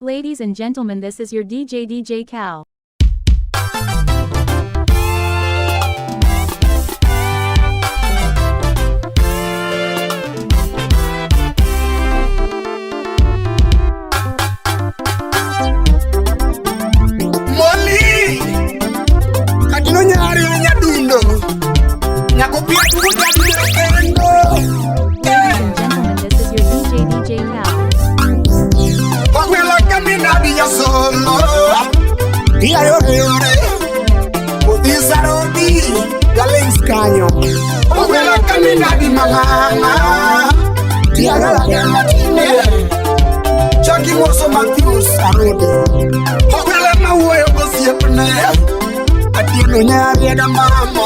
Ladies and gentlemen, this is your DJ Cal. Molly, katino nyari nyadundo, nyakopia kuja Ladies and gentlemen, this is your DJ Cal. Pagwela kamina dia solo, dia yore, udisarodi, galens kanyo. Pagwela kamina di manganga, dia gala matine, chaki moso Matthews arodi. Pagwela mawe obosiepne, atino nyari da mama.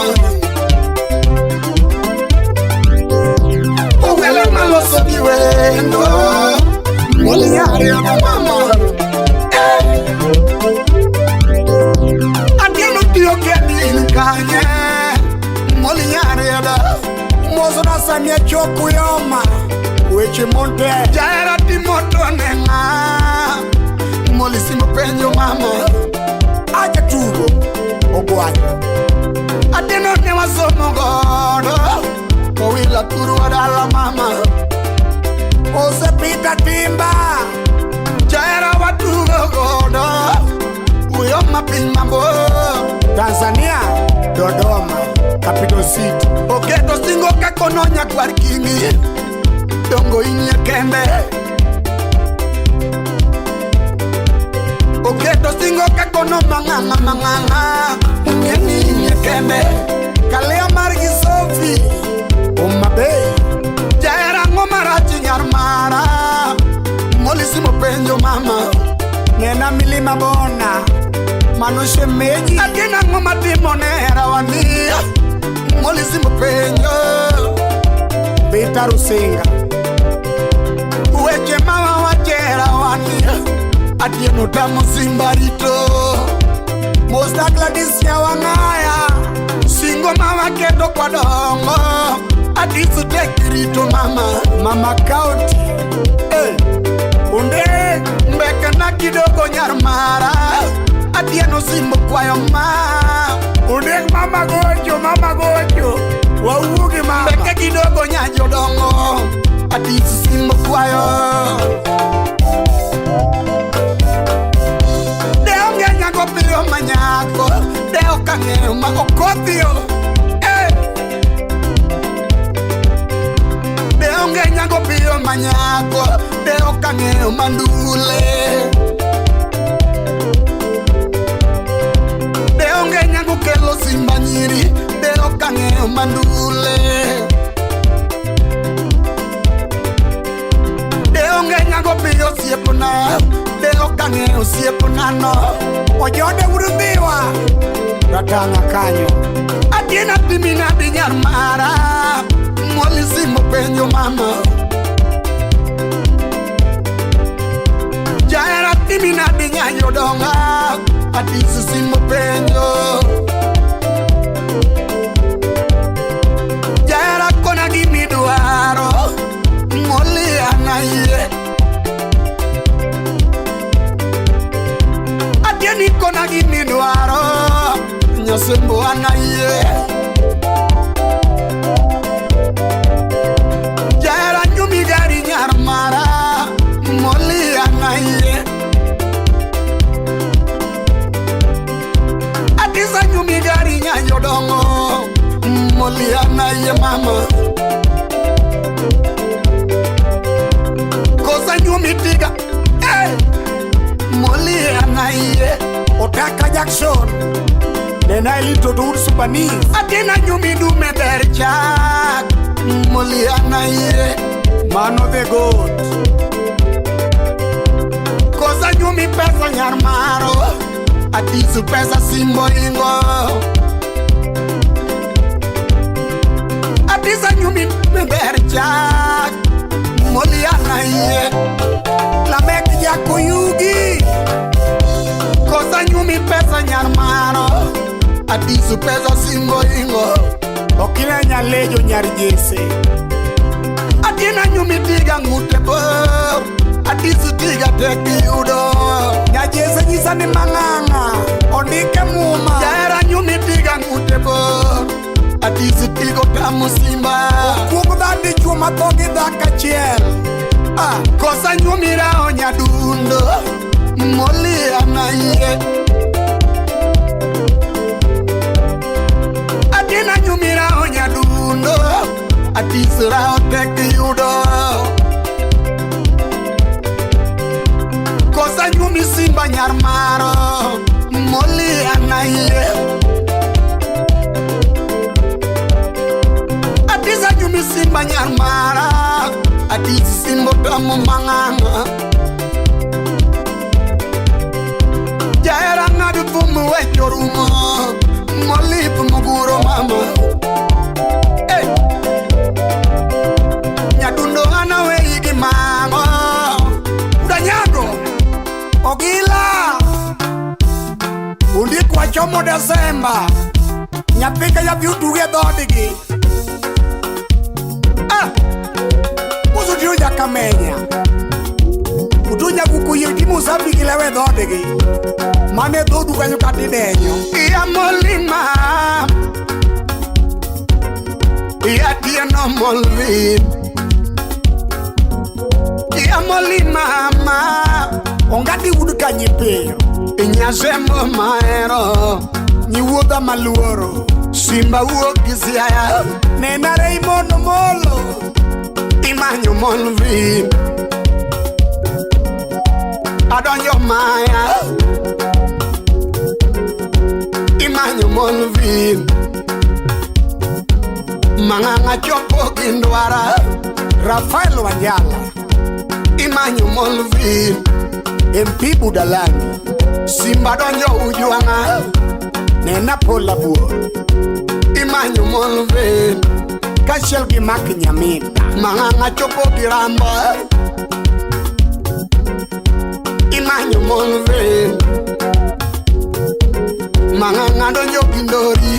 Pagwela maloso diwendo. Molly area da mama. Adiano dio geni kanye. Molly area da. Mozo na samia choku yoma. Weche monte. Jaera di moto nenga. Molly simo penyo mama. Aja tugo. Ogwaja. Adiano ne wasomo godo. Kowila turu adala mama. Ose pita timba Jaera watu gogodo Uyo mapimambo Tanzania, Dodoma, Capital City Oketo singo kakononya kwarikingi Dongo inye kembe Oketo singo kakono manganga Unyeni inye kembe Kalea margi Sofi Umabei Jaera ngomarachi nyarmara Molisi mopenjo mama Nena milima bona Manushe meji Akina ngoma timonera wania Molisi mopenjo Beta rusinga Uweche mama wachera wania Adieno tamo simbarito Mosta Gladys ya wangaya Singo mama keto kwa dongo Adisu tekirito mama kauti Unde mbeke na kidogo nyarmara Adieno simbo kwa yoma Unde mama gojo Waugi mama Mbeke kidogo nyajo dongo Adisu simbo kwa yo Deo ngenya kopio manyako Deo kange makokopio Nyango pio manyako Deo kange mandule Deo nyango kelo simba nyiri Deo kange mandule Deo nyango pio siepuna Deo kange siepuna no Ojode urumbiwa Ratanga kanyo Adiena timina di nyarmara Molisi mopenyo mama Jaera timina di nyanyo donga Adisi si mopenyo Jaera kona gimi duaro Moli anaye Adieni kona gimi duaro Nyosembo anaye Nyarmara Molly anaye Adisa nyumi gari nyanyo dongo Molly anaye mama Kosa nyumi tiga Molly anaye Otaka Jackson Nena ilito dur Subanese Adina nyumi dume berchak Molly anaye Man of the God Kosa nyumi pesa nyarmaro Adisu pesa simbo ingo Adisa nyumi berchak Molly anaye Lamek ya kuyugi Kosa nyumi pesa nyarmaro Adisu pesa simbo ingo Okina nyalejo nyarjese Adina nyumi tiga ngute bo Adisu tiga teki udo nyisa ni mang'ang'a ondike muma jahera nyumi tiga ng'ute bor atisi tigo kamo simba kuog dhadi chuma thogi dhaka chiel kosa nyumira onyadundo molia na iye atina nyumira onyadundo atisra otek yudo kosa nyumi simba nyar maro molia na iye atisa nyumi simba nyar mara atisi simbo tomo manganga jahera ngadu fumu wechorumo molip muguro mama nyadundo ana weigi mama udanyago ogila undikwa chomo Desemba nyapika ya biutuge dhodigi usutiu jakamenya utunya kukuyirti musabiki lewe dhodigi mane dhodu kanyo katidenyo iya molima iya tieno molvin iya molima ma ongati udu kanyipiyo inyasembo maero nyiwuodha maluoro simba wuok gisiaya nenare imono molo imanyo molvin adonjo maya imanyo molvin mang'ang'a chopo gindwara Rafael Wanjala imanyo molvin MP Budalani simba donjo ujwang'a nena pola buo imanyo molvin kachiel gi mak nyamita mang'ang'a chopo girambo imanyo molvin mang'ang'a donjo gindori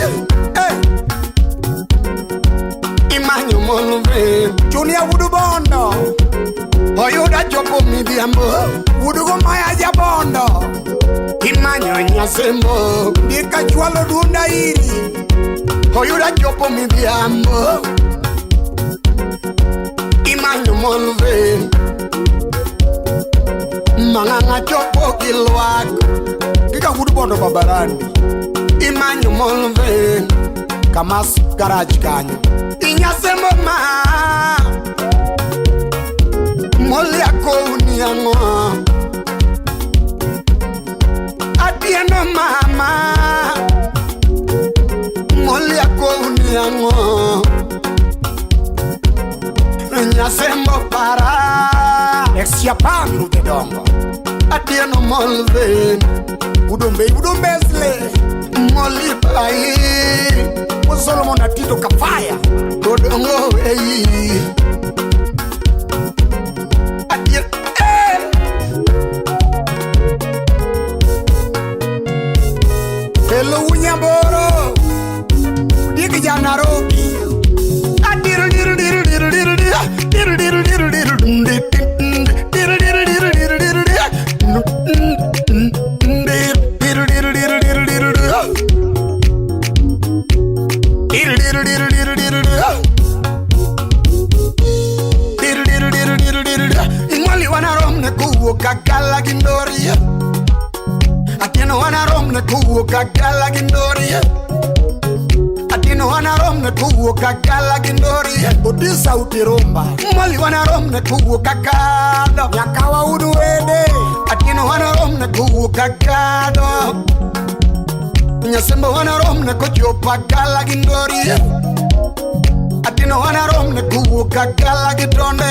imanyo molvin chunia wudu bondo oyuda chopo midhiambo wudugo maya jabondo imanyo nyasembo ndikachwalo dunda iri oyuda chopo midhiambo imanyo molvin mang'ang'a chopo gilwak kika wudu bondo babarani imanyo molvin kamas garaj kanyo inyasembo ma molia kouni ango atieno mama molia kouni ango nyasembo para exiapanu de dongo atieno molvin udombezle molipai Solomon atito kafaya dodongo ei atir hello unyamboro digi janaroki atir dir dir dir dir dir dir dir dir Gala Gindoria Atino wana rom ne kuoka Gala Gindoria Atino wana rom ne kuoka Gala Gindoria Odisa utiromba Mali wana rom ne kuoka Gado Nyakawa uduwede Atino wana rom ne kuoka Gado Nyasemba wana rom ne kuchopa Gala Gindoria Atino wana rom ne kuoka Gala Gidonde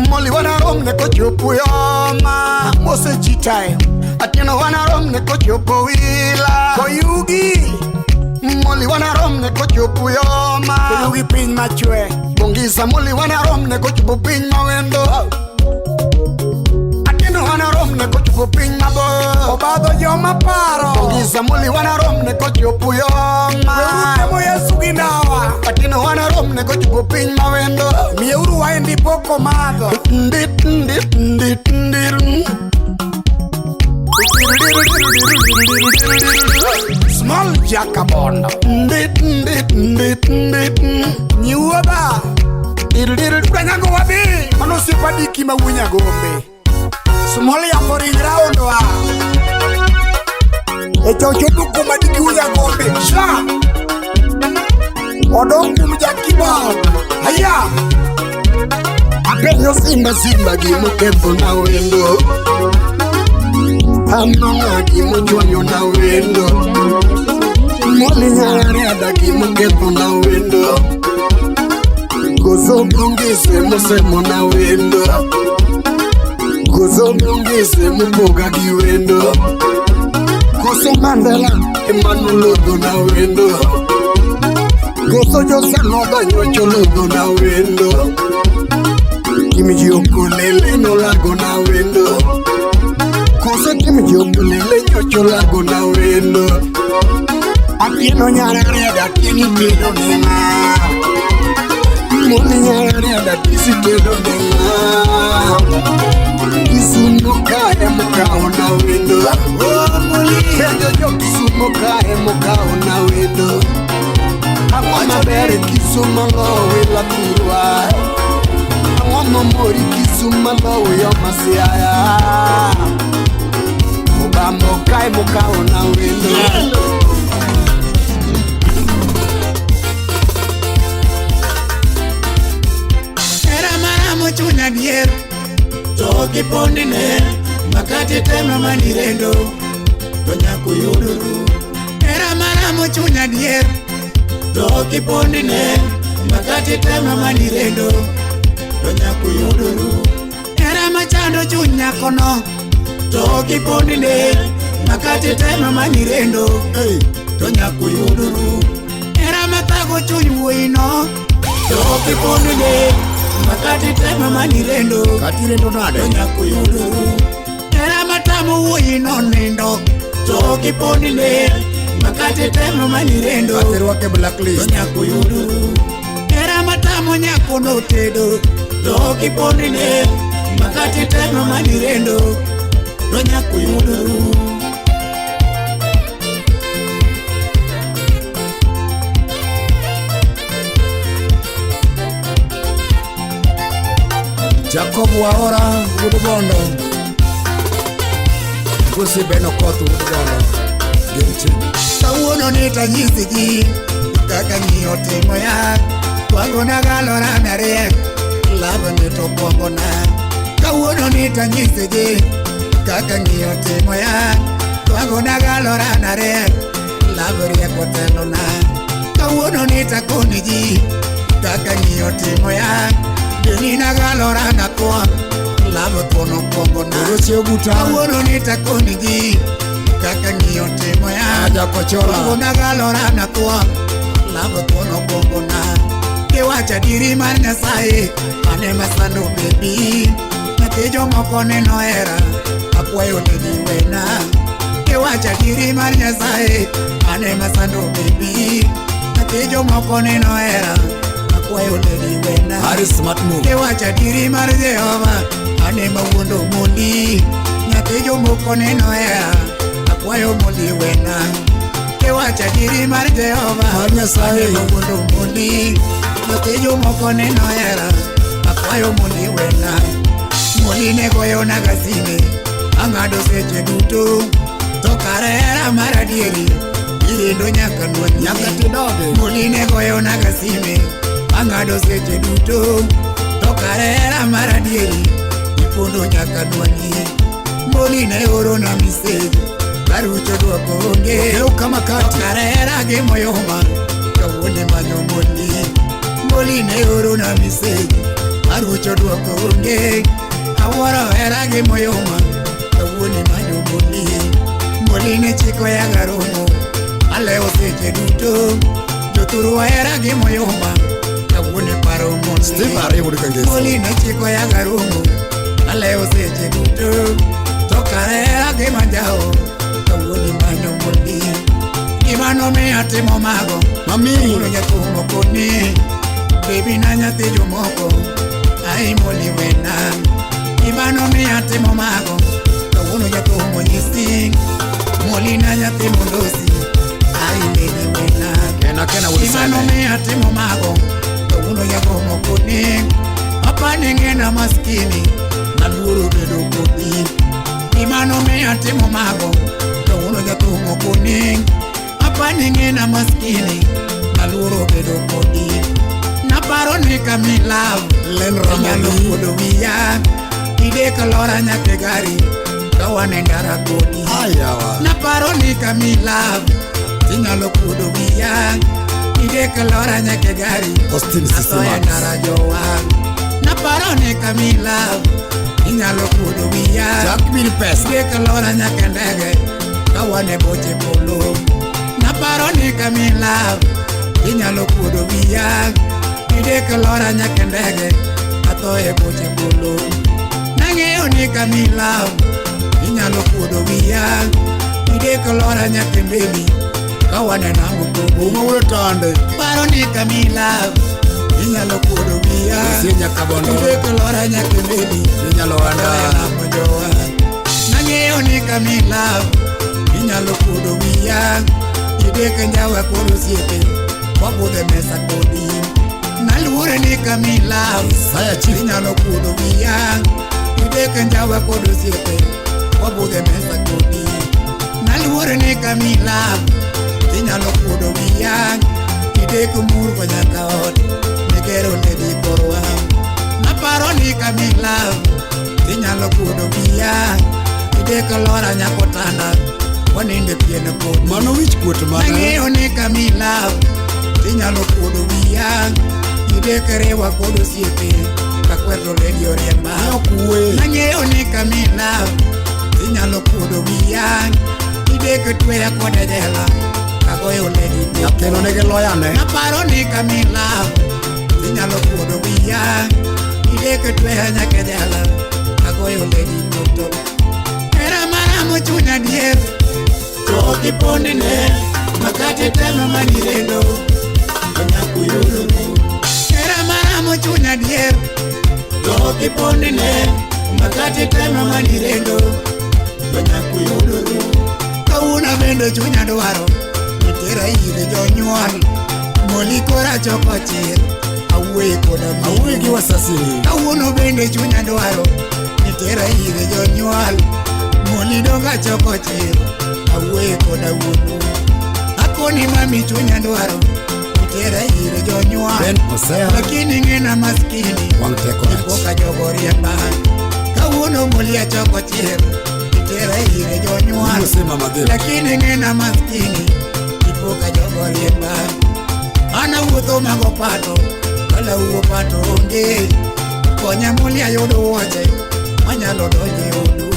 Moli wana rom ne kochopo yoma Mose chitai Atino wana rom ne kochopo wila Koyugi Moli wana rom ne kochopo yoma Koyugi piny machwe Bongisa moli wana rom ne kochopo piny mawendo Atino wana rom ne kochopo piny mabo Obado yoma paro Bongisa moli wana rom ne kochopo yoma Weutemo Yesu ginawa Atino wana rom ne kochopo piny mawendo Mieuru waendi poko madho Ndit ndit ndit ndit Small Jackabondo. Nyuoba. Branga go wabi. Mano sipadiki mawunya gombe. Small ya for in round wa. Echo choduku madiki unya gombe. Sha. Odong kumjakiba. Haya. Apenyo simba gimu kempo na wendo. Amanga gimu chwanyo na wendo. Moli nyare ada gimu kempo na wendo. Gozo blungise musemo na wendo. Gozo blungise muboga gi wendo. Gozo Mandela emanulodo na wendo. Gozo Jose Noda nyocho lodo na wendo. Kimi joko lele no lago na wendo. Gozo kimi joko lele nyocho lago na wendo. Apino nyare reda kini pido nena. Moni nyare reda kisi pido nena. Kisumuka emuka ona wendo. Kisumuka emuka ona wendo. Mama bere kisumalo wila kurwa. Mama mori kisumalo yo masiaya. Mubamo kai muka ona wendo. Era mara muchunya dier. Toki pondine makati tema manirendo. Tonya kuyuduru. Era mara muchunya dier. Toki pondine makati tema manirendo. Tonya kuyuduru. Era machando chunya kono. Toki pondine makati tema manirendo. Tonya kuyuduru. Era matago chunyu ino. Toki pondine makati tema manirendo. Katirendo nade. Tonya kuyuduru. Era matamu ino nindo. Toki pondine makati tema manirendo. Katerwa ke blacklist. Tonya kuyuduru. Era matamu nyako no tedo. Toki pondine makati tema manirendo. Tonya kuyuduru. Jacob Waora Udugondo. Kusi Beno Kotu Udugondo. Gimchi. Kawuono nita nyisiji kaka ng'iyo timo ya. Kwangu nagalora nariek lava nito bongo na. Kawuono nita nyisiji kaka ng'iyo timo ya. Kwangu nagalora nariek lava rieko telo na. Kawuono nita koniji kaka ng'iyo timo ya. Denina galora na kwa lava tono bongo na. Kawuono nita koniji kaka ng'iyo timo ya. Aja kochola. Kwangu nagalora na kwa lava tono bongo na. Kewacha diri mar Nyasaye ane masando baby. Natejo moko neno era apwayo nini wena. Kewacha diri mar Nyasaye ane masando baby. Natejo moko neno era apwayo nini wena. Very smart move. Kewacha diri mar Jehova ane mawuondo moli. Natejo moko neno era apwayo moli wena. Kewacha diri mar Jehova ane mawuondo moli. Natejo moko neno era apwayo moli wena. Moli negoyo nagasime angado seche duto. Tokarera maradieri irindo nyaka nwani. Nyaka tidode. Moli negoyo nagasime angado seche duto. Tokarera maradieri ipondo nyaka nwani. Moli ne oro na message barucho duoko onge. Kama kati. Tokarera ge moyoma kawone manyo moli. Moli ne oro na message barucho duoko onge. Awara era ge moyoma kawone manyo moli. Moli ne chiko ya garomo aleo seche duto. Joturu era ge moyoma kawone paro moli. Steve ari wudi kangesi. Moli ne chiko ya garomo aleo seche duto. Tokarera ge manjao kawone manyo moli. Imano me atimo mago mami uno nyatumo koni. Baby na nyatijo moko ai moli wena. Imano me atimo mago kawuono nyatumo nyisi. natimo mago to uno jatumo kuning apani na maskini aluro bedo kodi naparo ni kamila len ramalo kodo wiya ide kalora nyake gari kawane ndara kodi naparo ni kamila tinyalo kodo wiya ide kalora nyake gari asoya ndara jowa naparo ni kamila inyalo kudo wiya ide kalora nyake ndege kawane boche polo naparo ni kamila inyalo kudo wiya ide kalora nyake ndege atoye boche polo nang'eyo ni kamila inyalo kudo wiya ide kalora nyake mbeli kawane nango tobo paro ni kamila inyalo kudo wiya ide kalora nyake mbeli inyalo nango jowa nang'eyo ni kamila inyalo kudo wiya ide kanjawa kodo siepe wabudhe mesa kodi naluore ni kamila inyalo kudo wiya ide kanjawa kodo siepe wabudhe mesa kodi naluore ni kamila inyalo kudo wiya ide kumur ko nyaka ot negero ne di korwa naparo ni kamila inyalo kudo wiya ide kalora nyako tanda waninde piene kodi mano wich kuot mana nang'eyo ni kamila inyalo kudo wiya ide kerewa kodo siepe kakweto ledi oriemba nang'eyo ni kamila inyalo kudo wiya ide ketweya kode jela kagoyo ledi nakelo nege loyane naparo ni kamila inyalo kudo wiya ide ketweya nyake jela kagoyo ledi toto era maramo chunya dier to kipondene makate tema manirendo nyakuyuru era maramo chunya dier to kipondene makate tema manirendo nyakuyuru kauna bende chunya dwaro nitera ire jonyuol moli kora choko chir awuoyi koda awuoyi gi wasasini kauno bende chunya dwaro nitera ire jonyuol moli donga choko chir awuoyi koda wuonu akoni mami chunya dwaro nitera ire jonyuol lakini ng'ena maskini ipoka jogo riemba kauno moli achoko chir nitera ire jonyuol lakini ng'ena maskini ipoka jogo riemba ana wuotho mago pato kala uwo pato onge konya muli ayudo wuoche manyalo donje odu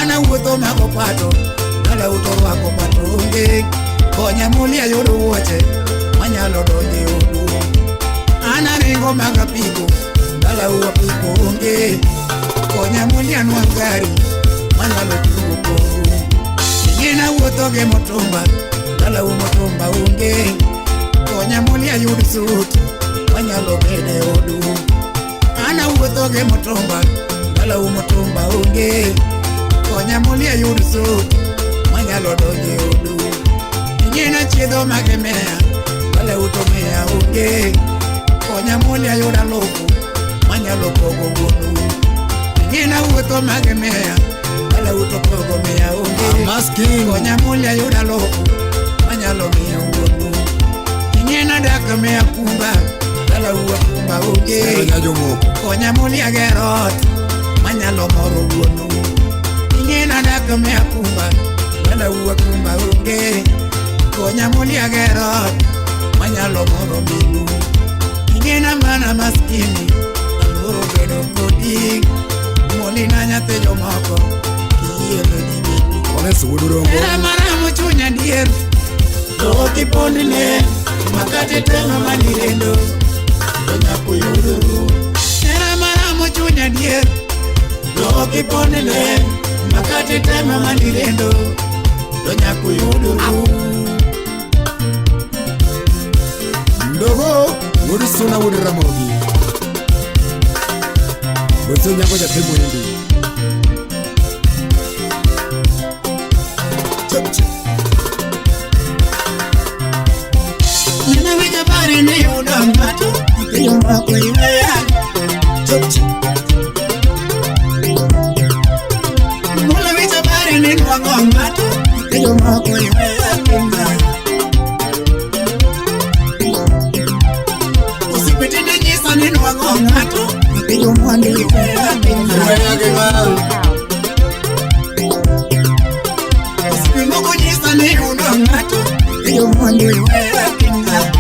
ana wuotho mago pato kala uto rwako pato onge konya muli ayudo wuoche manyalo donje odu ana ringo maga piko kala uwo piko onge konya muli anwa gari manyalo tugo koru ingena wuotho ge motumba kala uwo motumba onge konya muli ayud sut manyalo bede odu ana wuotho ge motumba kala uwo motumba onge konya muli ayud sut manyalo donje odu ingena chiedho mage mea kala uto mea onge konya muli ayud alufu manyalo pogo wuonu ingena wuotho mage mea kala uto pogo mea onge konya muli ayud alufu manyalo mea wuonu ingena daka mea kumba kala uwa kumba onge konya muli agerot manyalo moro wuonu ingena daka mea kumba kala uwa kumba onge konya muli agerot manyalo moro minu ingena mana maskini aluro bedo kodi muli na nyathi jomoko kiyelo di bebi era maramo chunya dier to kipondene makate tema manirendo nyakuyuru era maramo chunya dier to kipondene makate tema manirendo nyakuyuru ndogo urisuna uriramogi bozo nyako jatemo indi nina wija bari ni udambato kiyumba kuiwea mula wija bari moko iweya kinga. Usipitinde nyisa nini wango ngato, ikiyo mwandi iweya kinga. Iweya kinga. Usipimoko nyisa nini uno ngato, ikiyo mwandi iweya kinga.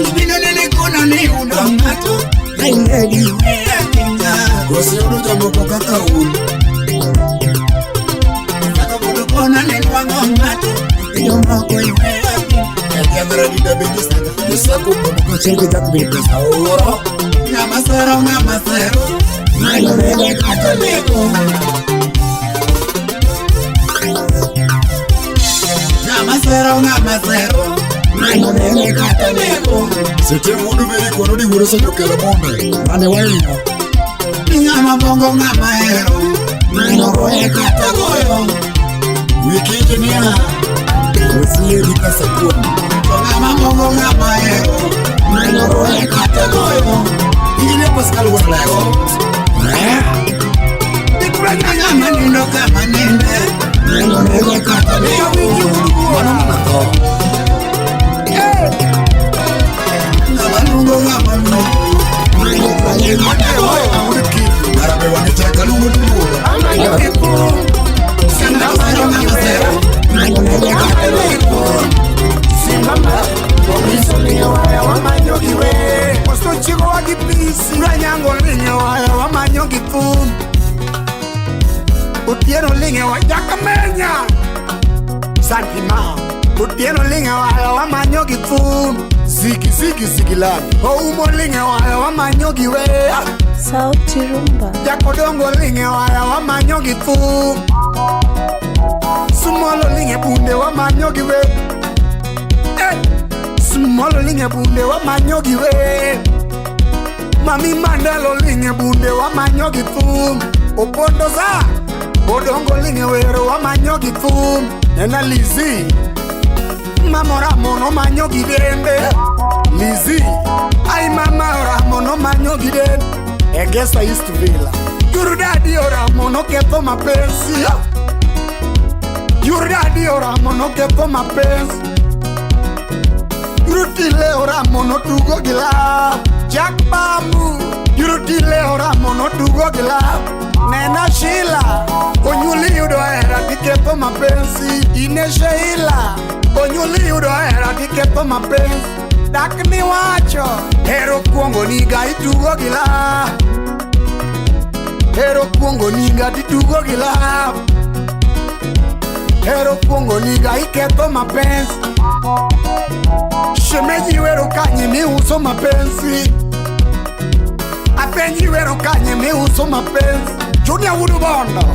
Ibino nene kuna ni uno ngato, naingedi iweya kinga. Kosi unu jambo kaka ulu. Kona nene wango ngato, ikiyo mwako iweya kinga. Kamera di dabe ni sana. Nisako kwa chengi za kubipesa oro. Ngamasero, Mayo nene kataleko. Ngamasero, Mayo nene kataleko. Sete mudu veri kono di wuro sanyo kela monde. Mane waino. Ngama bongo ngama hero. Mayo roe katagoyo. Wiki jenia. Wasiye di kasa kuwa. Ngama bongo ngama hero. Mayo roe katagoyo. Ile Pascal Warlego. Ikuranya ngama nindo kama nende. Mayo roe katagoyo. Wana manato. Ngama nungo ngama nungo. Mayo roe katagoyo. Narabe waniteka nungo nungo. Mayo kipu. Senda mayo ngama zero. Mayo roe katagoyo. Simama, Bongiso linga waya wamanyogi we. Posto chico waki pisi. Ranyango linga waya wamanyogi pum. Utieno linga wajaka menya. Santima. Utieno linga waya wamanyogi pum. Zigi lani. Oumo linga waya wamanyogi we. Sauti Rumba. Jakodongo linga waya wamanyogi pum. Sumolo linga bunde wamanyogi we. Smolo linge bunde wa manyogi we. Mami Mandelo linge bunde wa manyogi fum. Opondo za Odongo linge wero wa manyogi fum. Nena Lizzy Mama Ramono manyogi dende. Lizzy Ay mama Ramono manyogi dende. I guess I used to villa. Your daddy or Ramono kepo mapenzi. Your daddy or Ramono kepo mapenzi. Yurutile ora mono tugo gila Jack Bambu Yurutile ora mono tugo gila Nena Sheila Onyuli yudo era dikepo mapenzi Ine Sheila Onyuli yudo era dikepo mapenzi Dakni wacho Hero kuongo niga itugo gila Hero kuongo niga itugo gila Hero kuongo niga ikepo mapenzi Shemeji wero kanye mi uso mapenzi. Apenji wero kanye mi uso mapenzi. Junior Wudu Bondo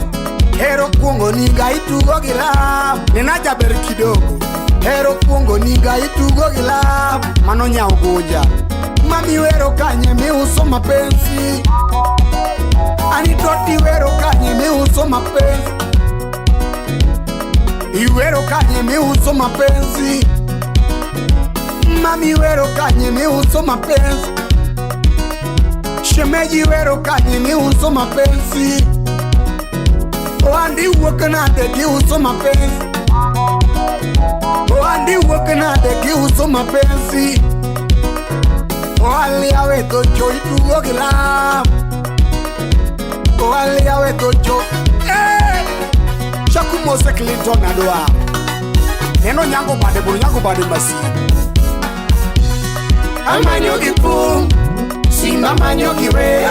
Hero kuongo niga itugo gila Ninaja beri kidogo Hero kuongo niga itugo gila Mano nyao goja Mami wero kanye mi uso mapenzi. Anitoti wero kanye mi uso mapenzi. Iwero kanye mi uso mapenzi. Mami wero kanye mi uso mapenzi. Shemeji wero kanye mi uso mapenzi. Oandi wakana degi uso mapenzi. Oandi wakana degi uso mapenzi. Oali awe tocho itugo gila. Oali awe tocho. Shaku Mose Clinton adoa. Neno nyango bade masi. Amanyogi pum, Simba manyogi we.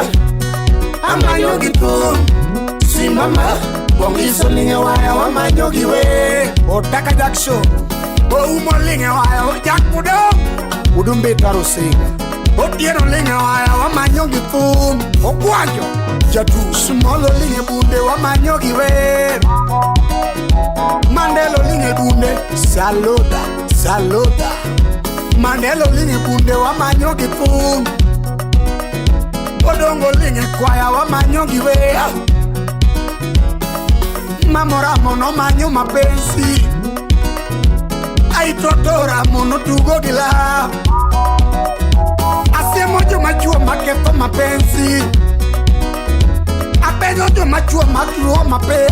Amanyogi pum, Simba ma. Bongiso linge waya wa manyogi we. Otaka Jackson, Oumo linge waya wa Jack Budom. Udumbe taro singa. Otieno linge waya wa manyogi pum. Okwajo, Jatu Smolo linge bunde wa manyogi we. Mandelo linge bunde, Saluda. Mandelo linge bunde wa manyogi pum. Odongo linge kwaya wa manyogi we. Mamora mono manyo mapenzi. Aitotora mono tugo gila. Asemo jo machua maketo mapenzi. Apenyo jo machua maketo mapenzi.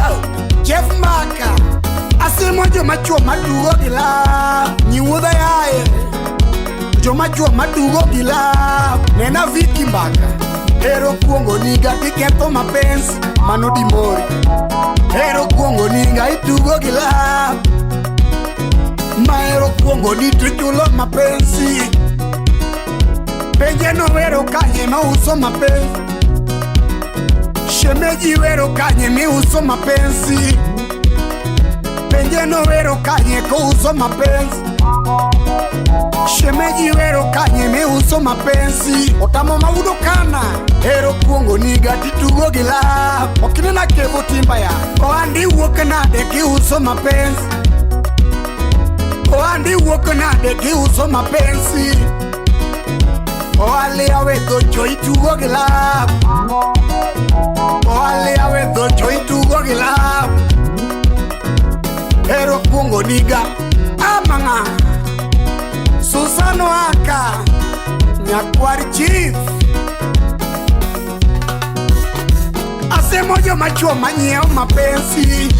Asemo joma chuo madugo gila nyiwuodha yae joma chuo madugo gila nena Viki Mbaka ero kuongo niga tiketho mapenzi mano dimori ero kuongo niga itugo gila maero kuongo ni tuchulo mapenzi penje no wero kanye ma uso mapenzi shemeji wero kanye mi uso mapenzi penje no wero kanye ko uso mapenzi shemeji wero kanye mi uso mapenzi otamo maudo kana ero kuongo niga titugo gila okine na kevo timba ya oandi wuok nade ki uso mapenzi oandi wuok nade ki uso mapenzi oale awe docho itugo gila oale awe docho itugo gila ero kuongo niga amanga Susano Aka Nyakwar Chief Asemo joma chuo manyiewo mapenzi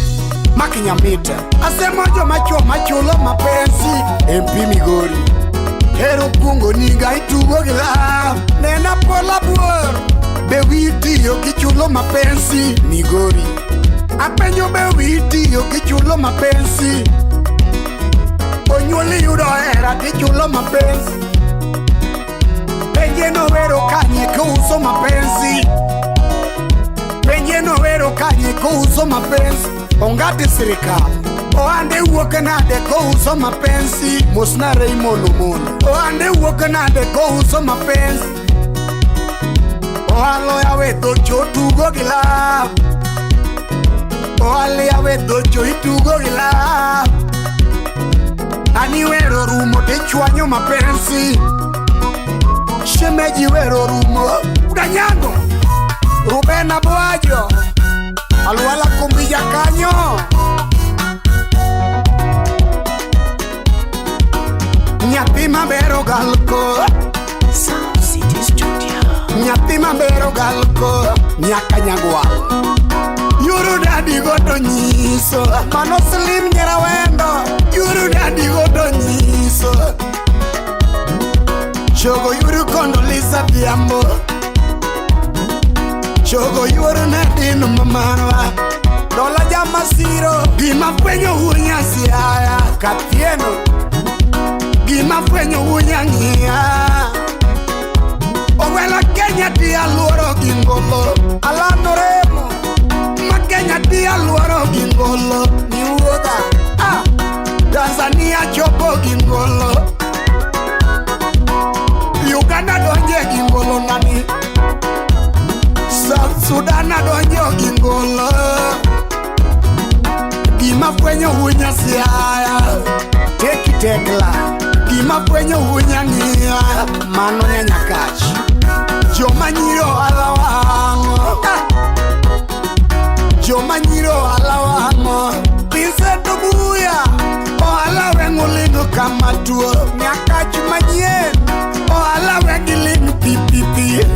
Makinyamita Asemo joma chuo machulo mapenzi MP Migori ero kuongo niga itugo gila nena pola buor bewiti yo kichulo mapenzi Migori apenyo bewiti yo kichulo mapenzi onyuoli yudo hera kichulo mapenzi penje no wero kanye ko uso mapenzi penje no wero kanye ko uso mapenzi ongati sirikal oande wuok nade ko uso mapenzi mosna Raymond Omono oande wuok nade ko uso mapenzi oalo yawe docho tugo gila oale yawe docho itugo gila ani wero rumo te chwanyo mapenzi shemeji wero rumo udanyango Rubena Boajo alwala kumbija kanyo Nyathi mabero galko Sound City Studio Nyathi mabero galko nyaka nyagwal Yuru dadi godo nyiso Mano slim nyera wendo Yuru dadi godo nyiso Chogo yuru kondo lisa diambo Chogo yuru nadino mamarwa Dola jama siro Gima fwenyo hunya siaya Katieno Gima fwenyo hunya ngia Owela Kenya dia luoro gingolo Alano remo Kenya dia luoro gingolo ni uoda Tanzania chopo gingolo Uganda donje gingolo nani South Sudan donje gingolo Gima fwenyo hunya siaya Teki tekla Gima fwenyo hunya ngia Mano nyakachi Joma nyiro alawango Joma nyiro alawango Pinseto buya Oala wengu lingu kama tuo Nyakachi manyien Oala wengi lingu pipipi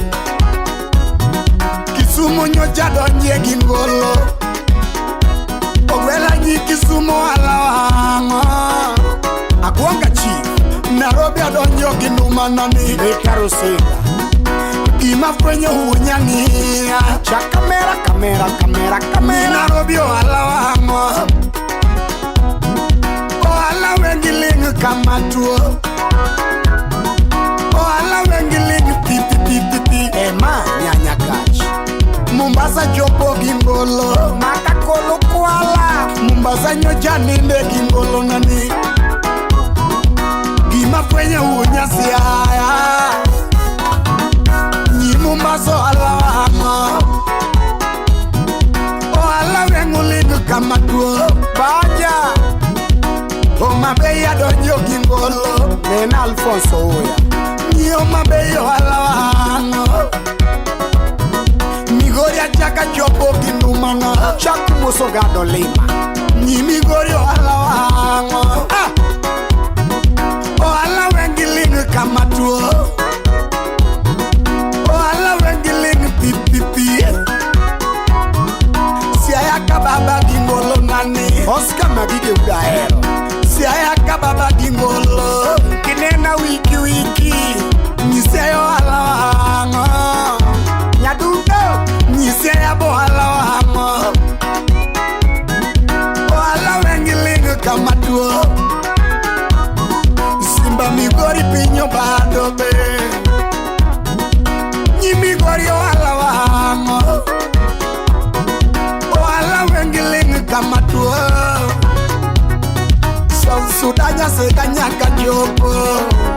Kisumu nyocha donye gingolo Owela nyi Kisumu alawango Akuanga chief Nairobi adonyo ginuma nani Ekarosinga Gima fwenyo hunya ngia Cha kamera Nairobi alawango Oala wengi lingu kama tuo Oala wengi lingu pipi Ema nyanya kachi Mombasa jopo gingolo Makakolo kuala Mombasa nyocha ninde gingolo nani Gima fwenyo hunya siaya Mombasa alawango Oala wengu lingu kama tuo Baja Omabeya donyo gingolo Nena Alfonso Oya Nyi omabeyo alawango Migori achaka chopo ginumana Chaku moso gado lima Nyi migori alawango Oala wengi lingu kama tuo Oscar Magige Udaya dobe Nyimi gori ohala wango Ohala wengiling kama tuo Sudanya seganyaka jopo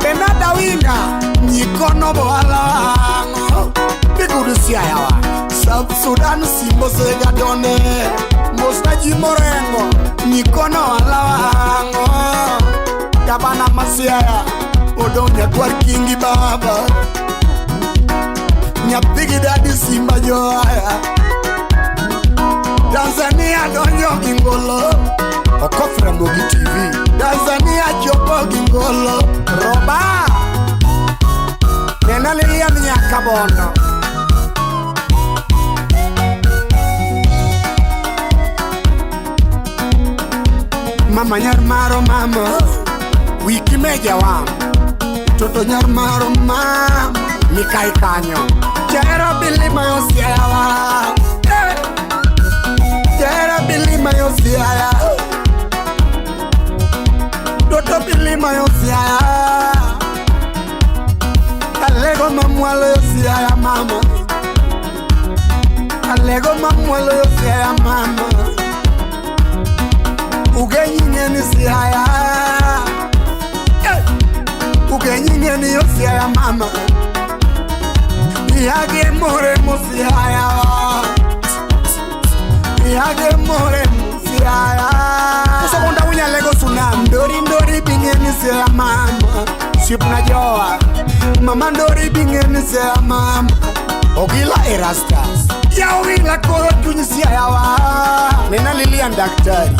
Benada winga Nyikono bohala wango Bigudu siayawa South Sudan simbo segadone Mosta jimorengo Nyikono wala wango Gabana masiaya Odonya kwa kingi baba Nyapigi dadi simba joaya Tanzania donyo gingolo Okofra Mbogi TV Tanzania jopo gingolo Roba Nena lilia mnyaka bono Mama nyar maro mama Wiki meja wang Toto nyar maro mama Mikai kanyo Jero bili mayo siyawa Jero bili mayo siyawa Toto bili mayo siyawa Alego mamualo yo siyawa mama Alego mamualo yo siyawa mama Ugenyi ngeni siyawa Ugenyi ngeni yo siyawa mama Yage more musiaya Yage more musiaya Kuso konda unya lego sunam Ndori ndori bingeni siya mama Sipna joa Mama ndori bingeni siya mama Ogila erastas Ya ogila koro tunyi siya yawa Nena lilian daktari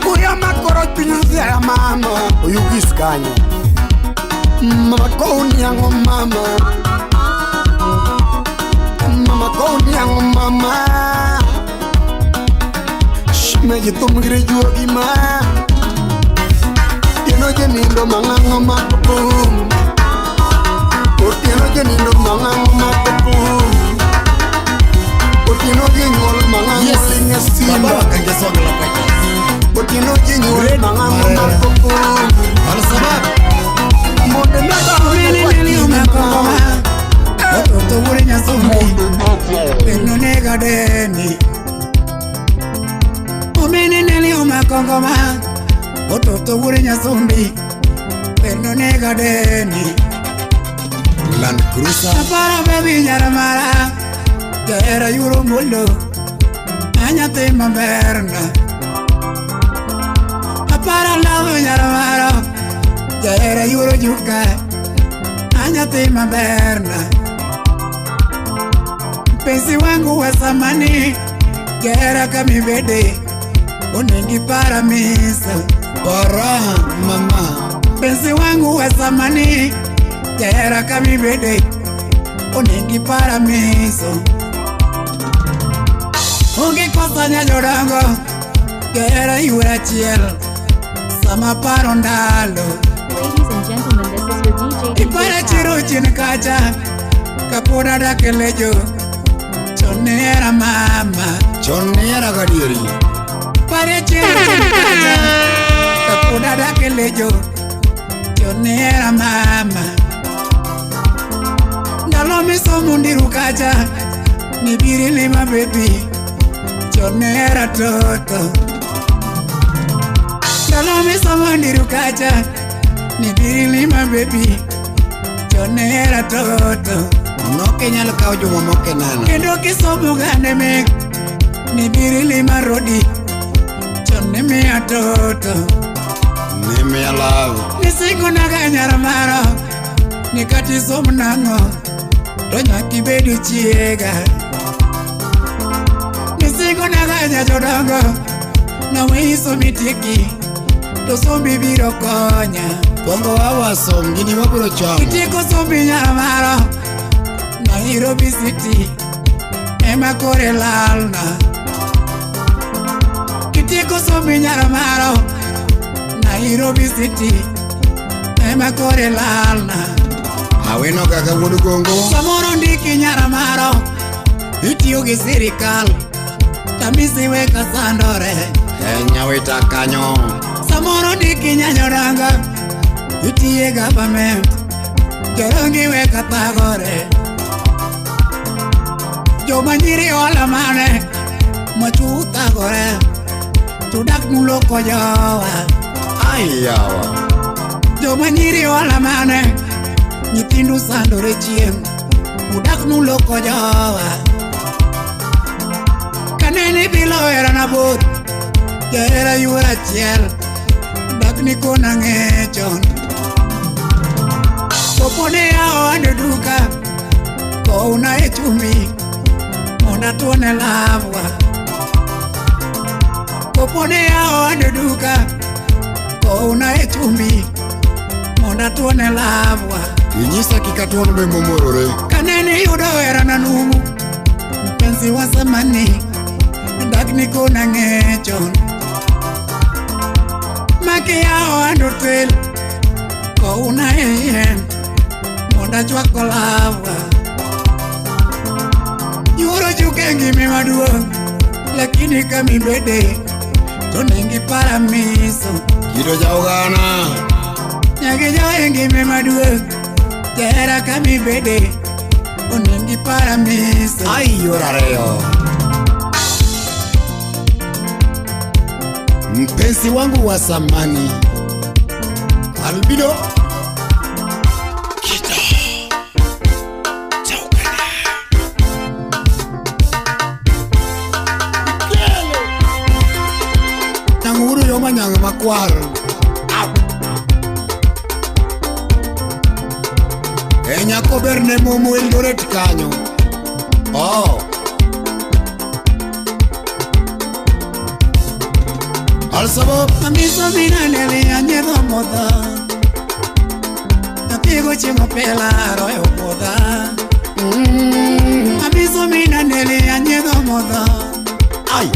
Kuyama koro tunyi siya mama Oyugis kanyo Mama kouni yango mama Mama koni yango mama Shimeji tumgire juogi ma Tieno jenindo mangango makapum Tieno jenindo mangango makapum Tieno jenyol mangango linga simba Tieno jenyol mangango makapum Halo sabab Monde nada Nili umakoma Toto wuri nyasumbi Peno nega deni Umini neli umakongoma Toto wuri nyasumbi Peno nega deni Land Cruiser Apara baby nyaramara Jera yuro mulo Anyate maberna Apara love nyaramara Jera yuro juka Anyate maberna Pensi wangu wa zamani Gera kamibede Uningi paramisa Para mama Pensi wangu wa zamani Gera kamibede Uningi paramisa Ungi kosa nyajorango Gera yura chiel Sama parondalo Ladies and gentlemen, this is your DJ Ipara chiru chinikacha Kapura dakelejo Chonera mama Chonera gadiori Pare chirikaja Kapuna dakelejo Chonera mama Ndalomi somundiru kaja Nibiri lima baby Chonera toto Ndalomi somundiru kaja Nibiri lima baby Chonera toto Noke nyalo kao jumo moke nana Kendo kisomu gane mek Nibiri lima rodi Chone mea toto Nime alavu Nisiku naga nyaramaro Nikati somu nango Tonya kibedu chiega Nisiku naga nyajodongo Na wiso mitiki Tosombi biro konya Pongo wawa somgini waburo chongo Kitiko sombi nyaramaro Nairobi City Ema kore lalna Kitiko sombi nyaramaro Nairobi City Ema kore lalna Aweno kaka wudu kongo Samoro ndiki nyaramaro Itiyo gi sirikal Tamisi weka sandore Nyawita kanyo Samoro ndiki nyanyoranga Itiye government Jorongi weka tagore Jo manyiri ola mane Machu tagore Tudak nulo kojawa Ayawa Jo manyiri ola mane Nyithindu sandore chiem Tudak nulo kojawa Kaneni bilo era na bot Jera yura chiel Dak niko na ngechon Popone ya ande duka Ko una echumi Monda tuone lavwa Popone ya ande duka Ko una echumi Monda tuone lavwa Inyisa kikatuono be momorore Kaneni yudo era na numu Mpenzi wa zamani Dak niko na ngechon Maki ya ande tel Ko una eyen Monda chwako lavwa Yuro chukengi mimaduong Lakini kami bede Tonengi para miso Kido jaugana Nyagi joengi mimaduong Jera kami bede Tonengi para miso Ayorareyo Mpenzi wangu wa zamani Albido Manyang makwar Enya koberne momo Eldoret kanyo Oh Al sabab Amiso mina nele anyedo moda Napigo chingo pela royo moda Amiso mina nele anyedo moda Ay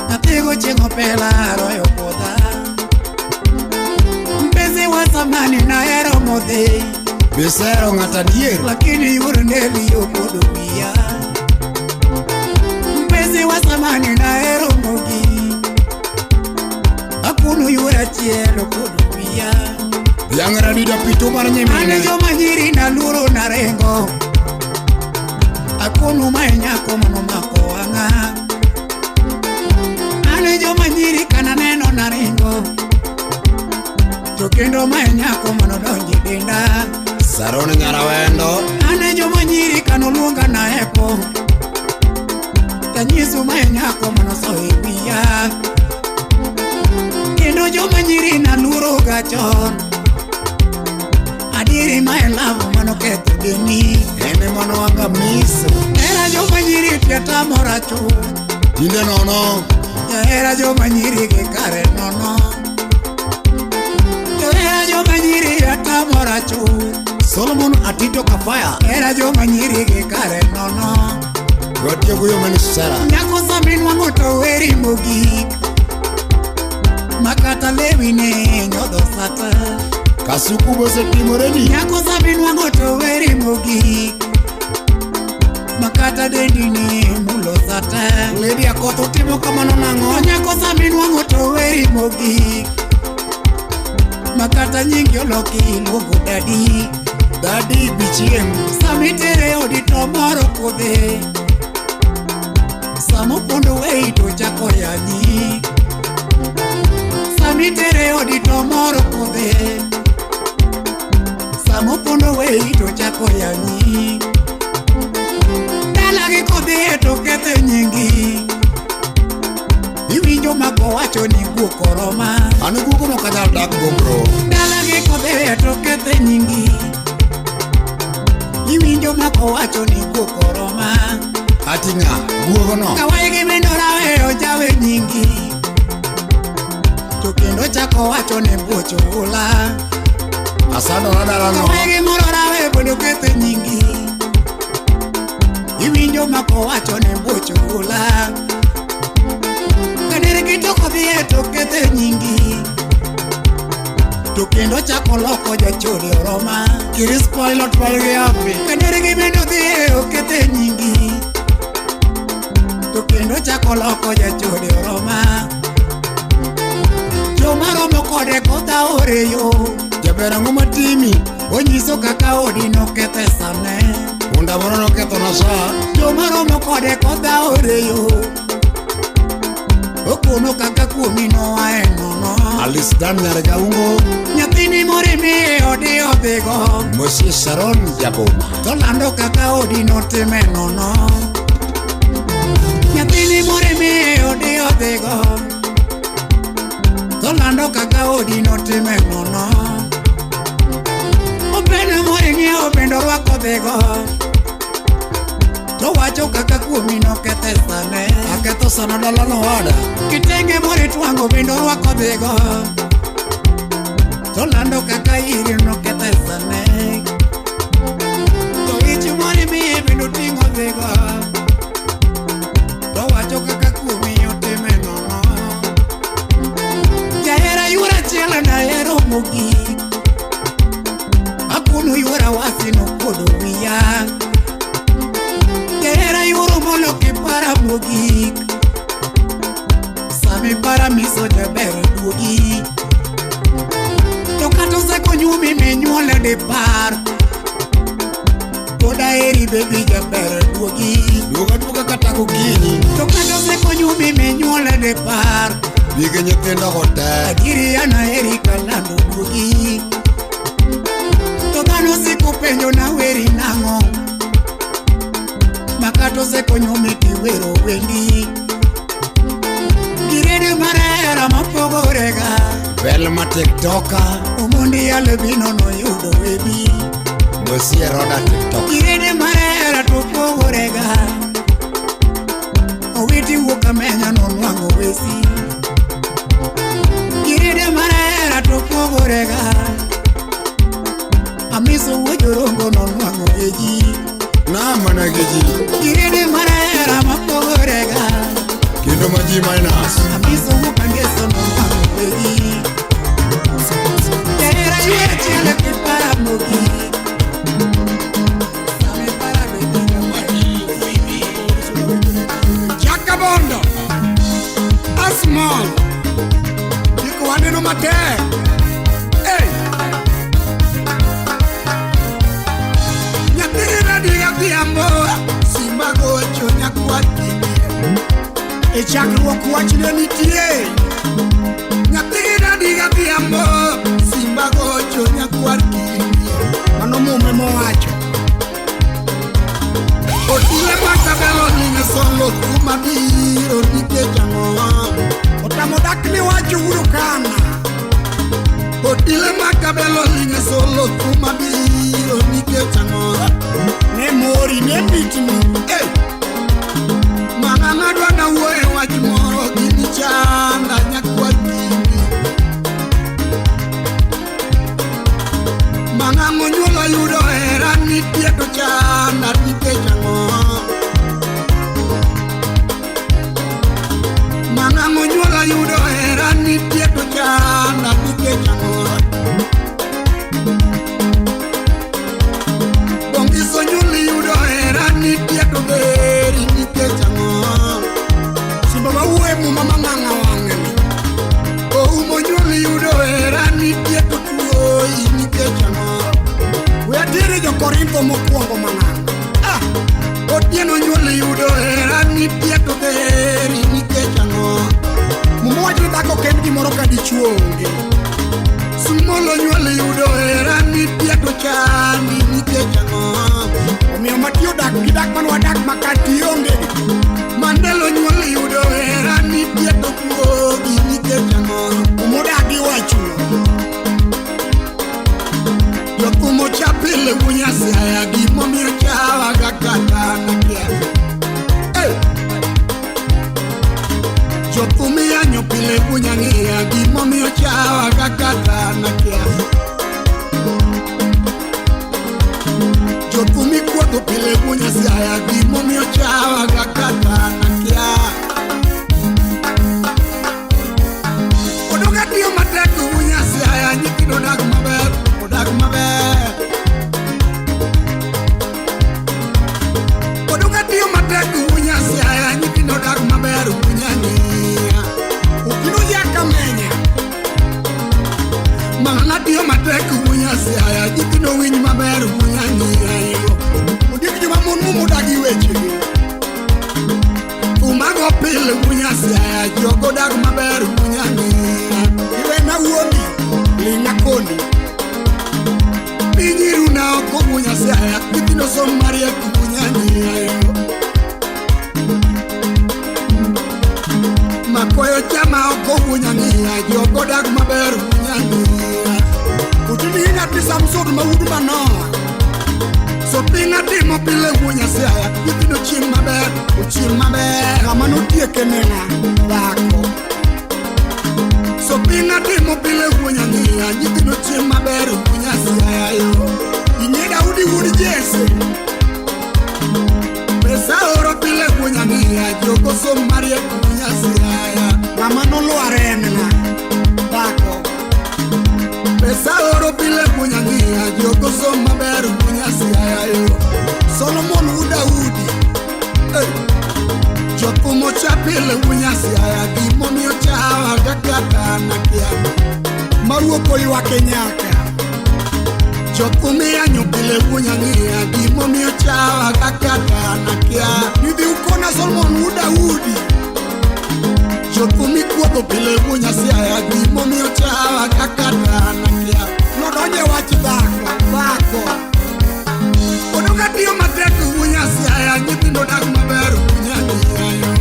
Napigo chingo pela royo moda Mpenzi wa zamani na ero mode Besero ngata dier Lakini yuru neli yokodo pia Mpenzi wa zamani na ero mogi Akunu yura chielo kodo pia Yangara dida pito mar nyemine Ane jo manyiri na luro na rengo Akunu mainyako mano mako wanga Ane jo manyiri kana neno na rengo Tokendo mainyako mano donji denda Sarone nyara wendo Ane jo manyiri kano luonga na epo Tanyisu mainyako mano soibia Kendo jo manyiri na luro gachon Adiri my love mano keto deni Ene mano wanga miso Era jo manyiri tiata morachu Tinde nono Era jo manyiri ke kare nono Era jo manyiri ata morachu Solomon Atito Kafaya Era jo manyiri ke kare nono Gotia guyo manisara Nyako samin wango to weri mogik Makata lewi ne nyodo sata Kasuku bose timoreni Nyako samin wango to weri mogik Makata dendi ne mulo sata Lady akoto timo kamano nango Nyako samin wango to weri mogik Makata nyingi oloki lugo dadi Daddy bichiem Samitere odito moro kode Samo pondo wei to chako yanyi Samitere odito moro kode Samo pondo wei to chako yanyi Dalagi kode to kete nyingi Iwinjo mako wacho ni guoko roma Anu gugo no kadal dak gombro Dalagi kode to kete nyingi Iwinjo mako wacho ni guoko roma Atinga gugo no Kawaigi mendora weo jawe nyingi Tokendo chako wacho ne bocho ula Asado radara no Kawaigi morora we bodo kete nyingi Iwinjo mako wacho ne bocho ula Kadiri kitoko dhie to kete nyingi Tokendo chako loko jachori oroma Kiris pilot palge api Kadiri gimendo dhie o kete nyingi Tokendo chako loko jachori oroma Joma romo kode kota oreyo Jabera ngoma timi onyiso kaka odi no kethe sane. Punda moro no ketho na sa jomaro mokode kodha oreyo. Okono kaka kuomi no aenono. Alice Dan nyar jaungo nyathini morimi odi odhigo. Mosie Sharon Jaboma tolando kaka odi no time nono. Nyathini morimi odi odhigo tolando kaka odi no time nono. Opene moringi obendo rwako dhigo to wacho kaka kuomi no kethe sane. Aketho sana dala no wada kitenge mori twango bendo rwako dhigo tolando kaka iri no kethe sane. To ichi mori mi bendo tingo dhigo to wacho kaka kuomi otime nono. Jahera yura chiela na hero mogik akunu yura wasi no kodo wiya. Jahera yuro molo kipara mogik sami para miso jabero duogi. To kato seko nyumi menyuole de par koda eri baby jabero duogi. Duga kata kukini To kato seko nyumi menyuole de par bige nyithindo kote. Agiri ana eri kalando duogi. To dhano siko penjo na weri nang'o makato seko nyumi kiwero wendi. Girede marera mapogorega Velma TikToka omondi yale bino no yudo webi. Mosie Roda TikTok Girede marera topogorega owiti wuoka menya no nwango wesi. Girede marera topogorega amiso wojorongo no nwango weji. na mana geji Girede marera mapogorega kendo maji minus. amiso wukangeso no nwango weji. Jahera yura chiela kipara mogik sami para baby Jakabondo Asmall Yiko waneno mate. Hey Nyathira diga biambo Simba gocho nyakwati E chakruok wachne nitie. Nyathira diga biambo Simba gocho nyakwati Mano mume mowacho. Otile makabelo ninge solo kuma biro nikech ang'o. Otamo dak ni wacho uro kana. Otile makabelo ninge solo kuma biro nikech ang'o. Ne mori ne bitni. Mana nadwa na wuoye wach moro gini chanda nyakwati. Mana monyuolo yudo hera nitie to chanda nikech ang'o. Mana monyuolo yudo hera nitie to chanda nikech ang'o. Bongiso nyuli yudo hera nitie to beri nikech ang'o. Simba mawuoye muma mang'ang'a wang'eni. Oumo nyuli yudo hera nitie to tuoi nikech ang'o. Weatire jo Korintho mokwongo mang'ang'a. Otieno nyuli yudo hera nitie to beri nikech ang'o. Muma wacho ni dhako ken gimoro ka dichuo onge. Sumolo nyuli yudo hera nitie to chandi nikech ang'o. Omiyo Matio dak gi dak man wadak makati onge. Mandelo nyuli yudo hera nitie to kuogi nikech ang'o. Umodagi wacho Jokumo chapile wunyasi haya gimomiyo chawa gakata nakia. Jokumi yanyo pile wunyang'ia gimomiyo chawa gakata nakia. Jokumi kuodho pile wunyasi haya gimomiyo chawa gakata nakia. Odoga tiyo matek wunyasi haya nyithindo dak maber. Odak maber. Odoga tiyo matek wunyasi haya nyithindo dak maber wunyang'ia. Ukino yaka menya. Mana tiyo matek pile munya sia jogo dag maber munya ni iwe na wuondi linga koni pinyiru na oko munya sia kitino som maria munya ni makoyo chama oko munya ni jogo dag maber munya ni utini na tisamsud maudu banoa so pinga timo pile munya sia kitino chim maber kamano tieke nena bako so pinga timo pile munya ni kitino chim maber munya sia yo inye Daudi wudi Jesse pesa oro pile munya ni jogo so marie munya sia kamano luare nena bako pesa oro pile munya ni jogo so maber munya sia yo Solomon Daudi Jokumo chapile munya sia gimomiyo chawa kakata na kia maruoko ywa kenyaka Jokumia nyupile munya nia gimomiyo chawa kakata na kia Nidhi ukona Solomon Daudi Jokumi kuoto pile munya sia gimomiyo chawa kakata na kia Nodonye wachi bako Odoga tiyo mateku munya sia nyithindo dag maber munya nia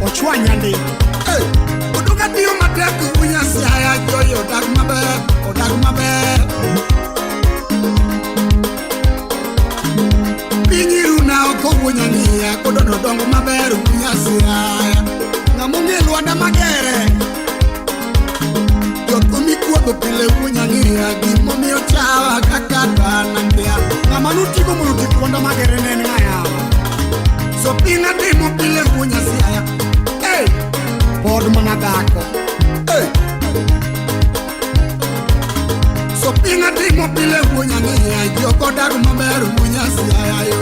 Ochwanya ndi Odoga tiyo mateku munya sia joyo dag maber Pinyiru na oko munya nia kodono dongo maber munya sia Ngamungi luanda magere Jokumi kuoto pile munya nia gimomiyo chawa kakata na kia Ngamanu tiko luanda magere nene ngaya So pinga timo pile munya sia Pod manadako So pinga timo pile munya nia Joko dag maber munya sia yo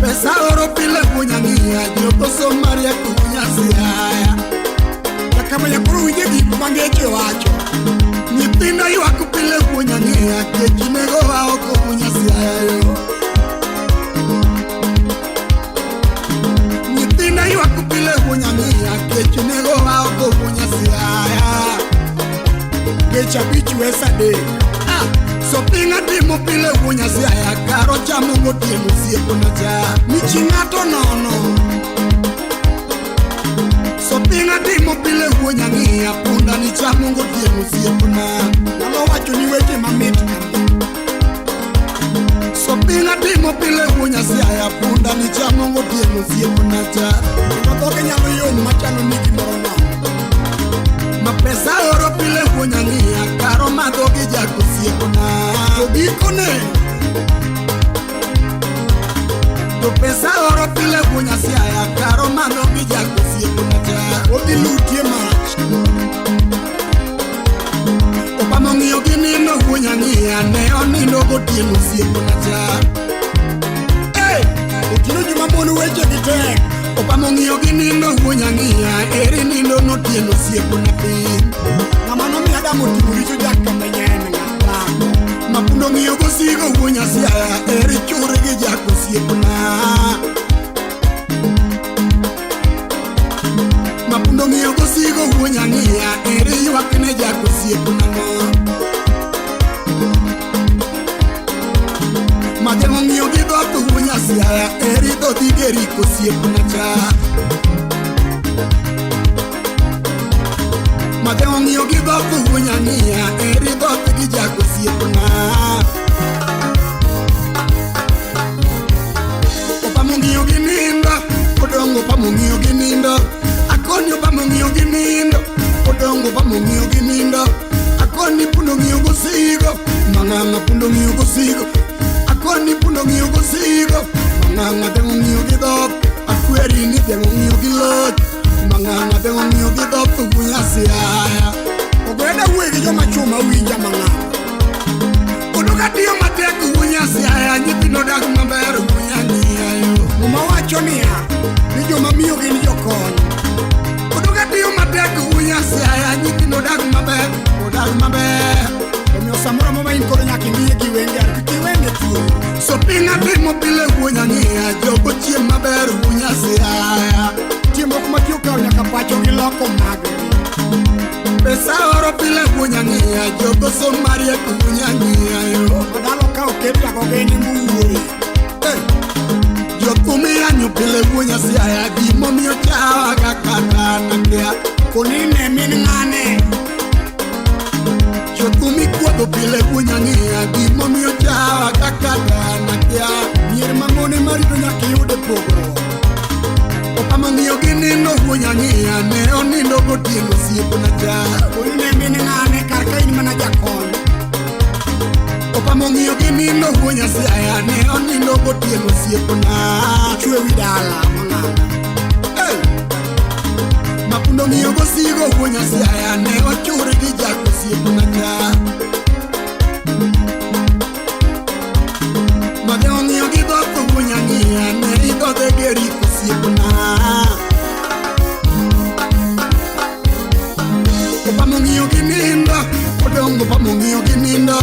Pesa oro pile munya nia Joko so maria munya sia Kama ya kuru wije di kumangeche wacho Nipinda yu akupile munya nia Kechinego waoko munya sia yo Nipinda yu akupile munya nia Kechinego waoko munya sia Kecha bichu esade So pinga timo pile munya sia Karo chamu ngotie musie kuna cha Michingato nono So pinga timo pile munya nia Punda ni chamu ngotie musie kuna Nalo wacho ni weche mamit So pinga timo pile munya sia Punda ni chamu ngotie musie kuna cha Natoke nyalo yom machano niki morona Mapesa oro pile munya nia Karo madogi jako sie kuna Tobikone To pesa oro pile munya sia Karo madogi jako sie kuna cha Odi lutie mach Opa mongiyo ginindo munya nia Neo nindo gotie musie kuna cha Otino jumabonu weche gitek Opa mongiyo ginindo munya nia Eri nindo notieno siepo na pin Ngamano mi adamo timuricho jaka menyene ngata Mapundo ngiyo gosigo munya sia Eri chure gi jako siepo na Mapundo ngiyo gosigo munya nia Eri yuakne jako siepo na Madengo ngiyo gidoto munya sia Eri doti geriko siepo na cha Madengo ngiyo gidoto munya nia Eri doti gijako siepo na Opa mungiyo ginindo Odongo pa mungiyo ginindo Akoni opa mungiyo ginindo Odongo pa mungiyo ginindo Akoni pundo ngiyo gosigo Manganga pundo ngiyo gosigo Akoni pundo ngiyo gosigo Manganga dengo ngiyo gidok Akweri ni dengo ngiyo gilot Manganga dengo ngiyo gidok Tugunya siya Ogweda wegi jo machuma winja manganga Oduka tiyo mateku wunya siya Nyipino dag maber wunya niya yo Muma wacho niya Ni jo mamiyo gini jo konyo Oduka tiyo mateku wunya siya Nyipino dag maber Odag maber Samura mama inkoro nyaki niye kiwenge Kiwenge tu So pinga timo pile wuonya ng'ia jogo chiem maber wuonya siaya Timo kuma tiyo kao nyaka pacho gi loko mage pesa oro pile wuonya ng'ia jogo somarie wuonya ng'ia yo Odalo kao kepta kogeni mburi jokumi anyo pile wuonya siaya gimomiyo chawa kakata nakia Konine min ng'ane jokumi kuodho pile wuonya ng'ia gimomiyo chawa kakata nakia Mier mang'one marito nyaka yude pogro opamang'iyo gi nindo wuonya ng'ia ne onindo gotieno siepna cha Konine min ng'ane kar ka in mana jakon opamang'iyo gi nindo wuonya siaya ne onindo gotieno siepna Chwe wi dala mang'ana mapundo ng'iyo gosigo wuonya siaya ne ochuri gi jako siepna cha mage ong'iyo gi dhoth wuonya ng'ia ne idhodhe geriko siepna opamang'iyo gi nindo odongo opamang'iyo gi nindo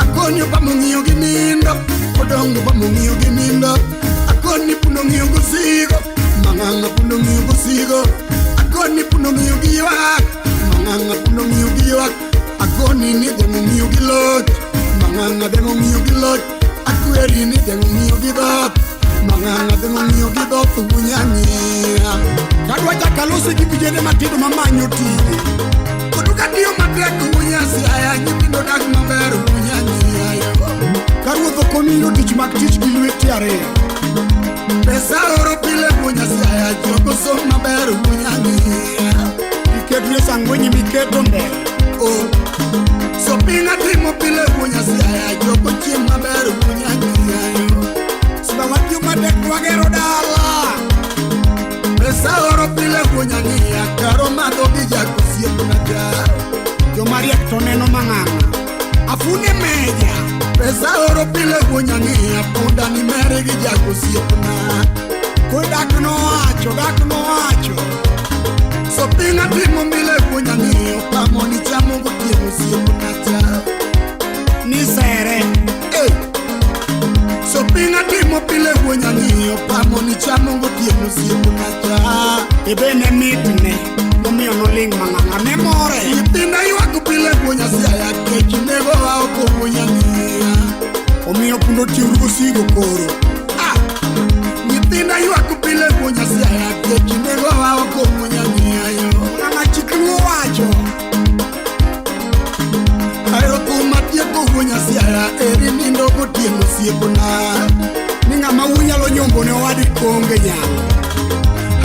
akoni opamang'iyo gi nindo odongo opamang'iyo gi nindo akoni pundo ng'iyo gosigo mang'ang'a pundo ng'iyo gosigo akoni pundo ng'iyo gi ywak mang'ang'a pundo ng'iyo gi ywak akoni ni deng'o ng'iyo gi lot mang'ang'a deng'o ng'iyo gi lot akweri ni deng'o ng'iyo gi dhoth mang'ang'a deng'o ng'iyo gi dhoth wuonya ng'ia Kadwa chaka losi gi vijende matindo mamanyo tije kodu katiyo matek wuonya siaya nyithindo dak maber wuonya ng'ia yo Ka ruoth okoniyo tich mag tich gi lweti ariyo pesa oro pile wuonya siaya jogo som maber wuonya ng'ia Iketo ye sangwenyi miketo mbele so pinga timo pile wuonya siaya jogo chiem maber wuonya ng'ia yo Sida watiyo matek wagero dala pesa oro pile wuonya ng'ia karo madho gi jako siepna cha Jomariek to neno mang'ana Afune meja pesa oro pile wuonya ng'ia punda ni mere gi jako siepna Kwe dak nowacho so pinga timo pile wuonya ng'ia pamo ni chamo gotieno siepna cha Ni sere so pinga timo pile wuonya ng'ia pamo ni chamo gotieno siepna cha Ebene mitne Momiyo noling mang'ana ne more nyithinda ywak pile wuonya siaya kech nego wa oko wuonya ng'ia Omiyo pundo tiyo gosigo koro nyithinda ywak pile wuonya siaya kech nego wa oko wuonya ng'ia yo Ng'ana chikni wacho aero thum atieko wuonya siaya eri nindo gotieno siepna Ni ng'ama wunyalo nyombo ne owadi konge nyalo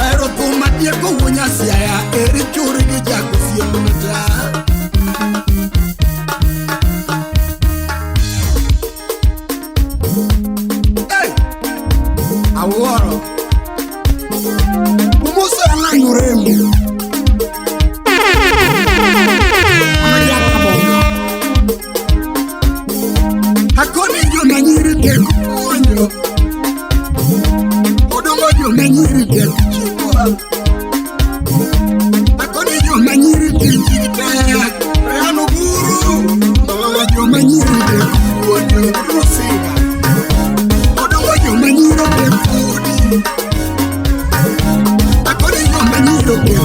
aero thum atieko wuonya siaya eri churi gi jako siepna cha Awuoro Umuse ng'anyo rembo akoni joma nyiri tek puonjo odongo joma nyiri tek chikwa akoni joma nyiri tek tek rano guru joma nyiri tek puonjo rusiga odongo joma nyiri tek pudi akoni joma nyiri tek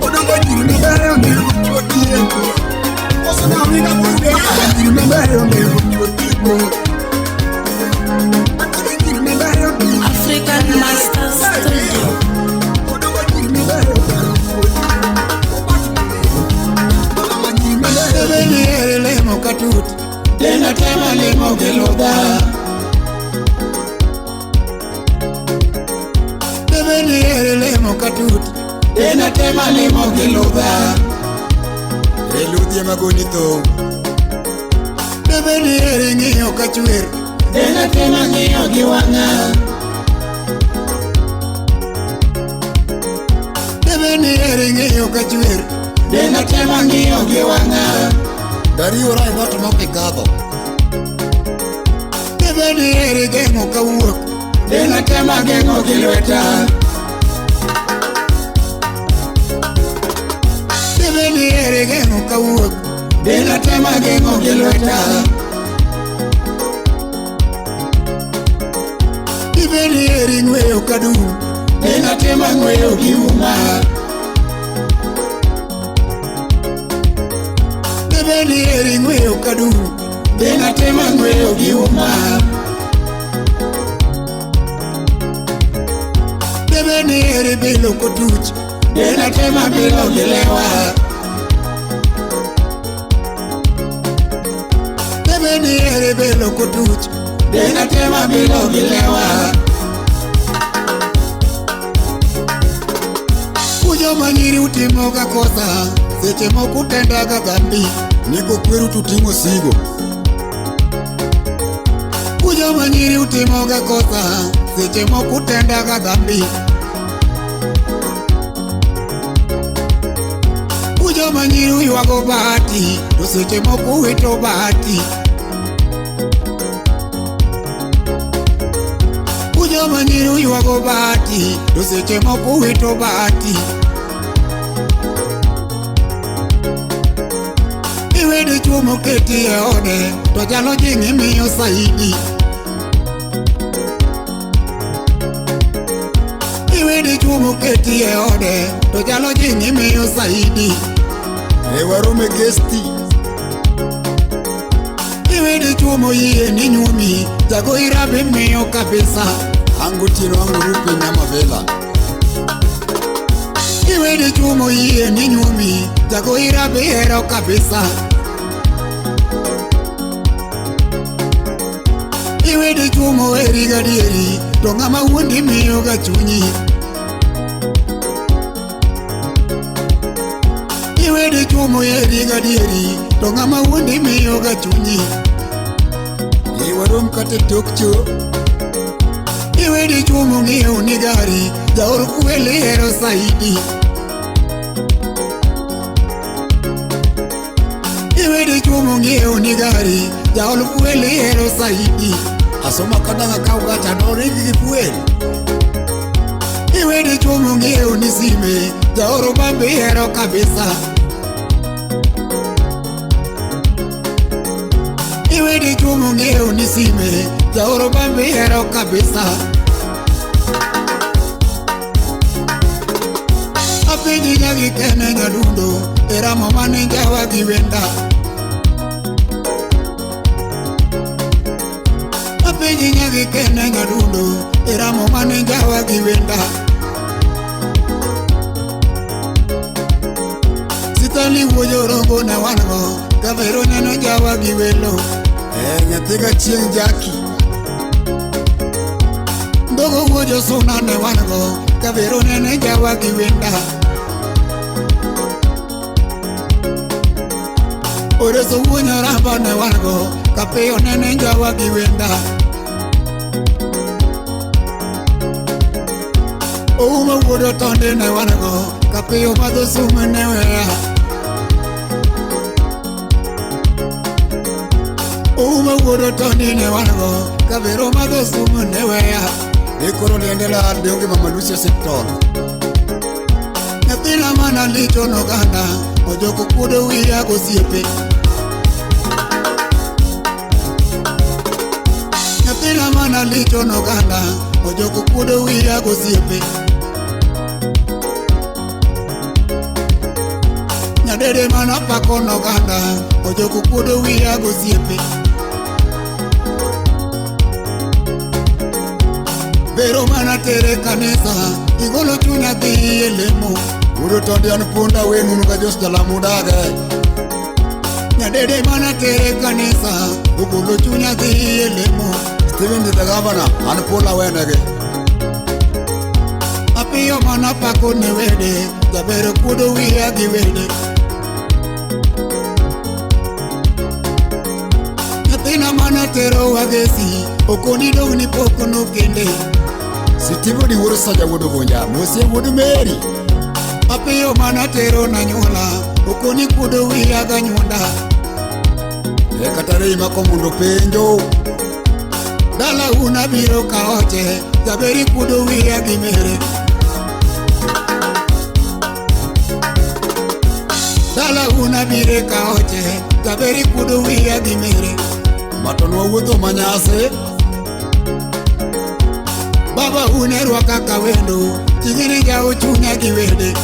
odongo jiri maber ondego chotieko African Masters Studio. Lemo katut, tena tema lemo geloda. Deveni lemo katut, tena tema lemo geloda. Eludie magonito Deveni ng'iyo kachwer Tena tema ng'iyo gi wang'a Deveni ng'iyo kachwer Tena tema ng'iyo gi wang'a Dari ora not mokikadho Deveni geng'o kawuok Tena tema geng'o gi lweta Deveni geng'o kawuok Tena tema geng'o gi lweta Debeni eri ng'weyo kadu, Bena tema ng'weyo gi uma. debeni eri ng'weyo kadu, Bena tema ng'weyo gi uma. debeni eri bilo kotuch, Bena tema bilo gi lewa. debeni eri bilo kotuch, Bena tema bilo gi lewa. Ujo manyiri utimo ga kosa, seche moko utenda ga dhambi, niko kweru tutimo sigo. Ujo manyiri utimo ga kosa, seche moko utenda ga dhambi. Ujo manyiri uywago bahati, to seche moko uwito bahati. Ujo manyiri uywago bahati, to seche moko uwito bahati. Iwede chuo moketi e ode, to jalo jing'i miyo saidi. Iwede chuo moketi e ode, to jalo jing'i miyo saidi. Ewarome gesti. Iwede chuo moyie ni nyumi, jago irabe miyo kabisa. Ango tino ango rupe nyama vela. Iwede chuo moyie ni nyumi, jago irabe hero kabisa. Iwede chuo moheri gadieri, to ng'ama wuondi miyo ga chunyi. Iwede chuo moheri gadieri, to ng'ama wuondi miyo ga chunyi. Iwarom kate tokcho. Iwede chuo mong'iewo ni gari, jaor kweli hero saidi. Iwede chuo mong'iewo ni gari, jaor kweli hero saidi. Asoma kadanga kau gacha dorigi gi fuel. Iwede chuo mong'iewo ni sime, jaoro bambe hero kabisa. Iwede chuo mong'iewo ni sime, jaoro bambe hero kabisa. Apenji nyagi kene nyadundo, era mama ninjawa gi wenda. Apenji nyagi kene nyadundo, era mama ninjawa gi wenda. Sitali wuoyo rongo na wango, kavero neno jawa gi welo. Nyathiga chieng' jaki. Ndogo wuoyo suna ne wango, kavero nene jawa gi wenda. Oreso wuonyo ramba ne wango, kapeyo nene jawa gi wenda. Ouma wuodo tonde ne wango, kapeyo madho sume ne weya. Ouma wuodo tonde ne wango, kavero madho sume ne weya. Ekoro liendela dionge mamalusi sektor. Nyathina mana licho noganda, ojoko kudo wiya gosiepe. Nyathina mana licho noganda, ojoko kudo wiya gosiepe. Nyadede mana pako noganda, ojoko kudo wiya gosiepe. Vero mana tere kanisa, igolo chunya dhi e lemo. Udo tonde an punda wenu nuka jos dalamu dage. Nyadede mana tere kanisa, igolo chunya dhi e lemo. Steven the governor, an pula wenege. Apiyo mana pako ne wede, jabere kudo wiya gi wede. Nyathina mana tero wagesi, okoni dong ni poko no kende. Sitivo di wuro saja wudu gonja, mosie wudu meri. Apiyo mana tero na nyula, okoni kudo wiya ga nyunda. Ekatare ima komundo penjo. Dala una biro kaoche, jaberi kudo wiya gi mere. Dala una bire kaoche, jaberi kudo wiya gi mere. Matonwa wuotho manyase. Baba unerwa kaka wendo Tingini ja uchunya giwede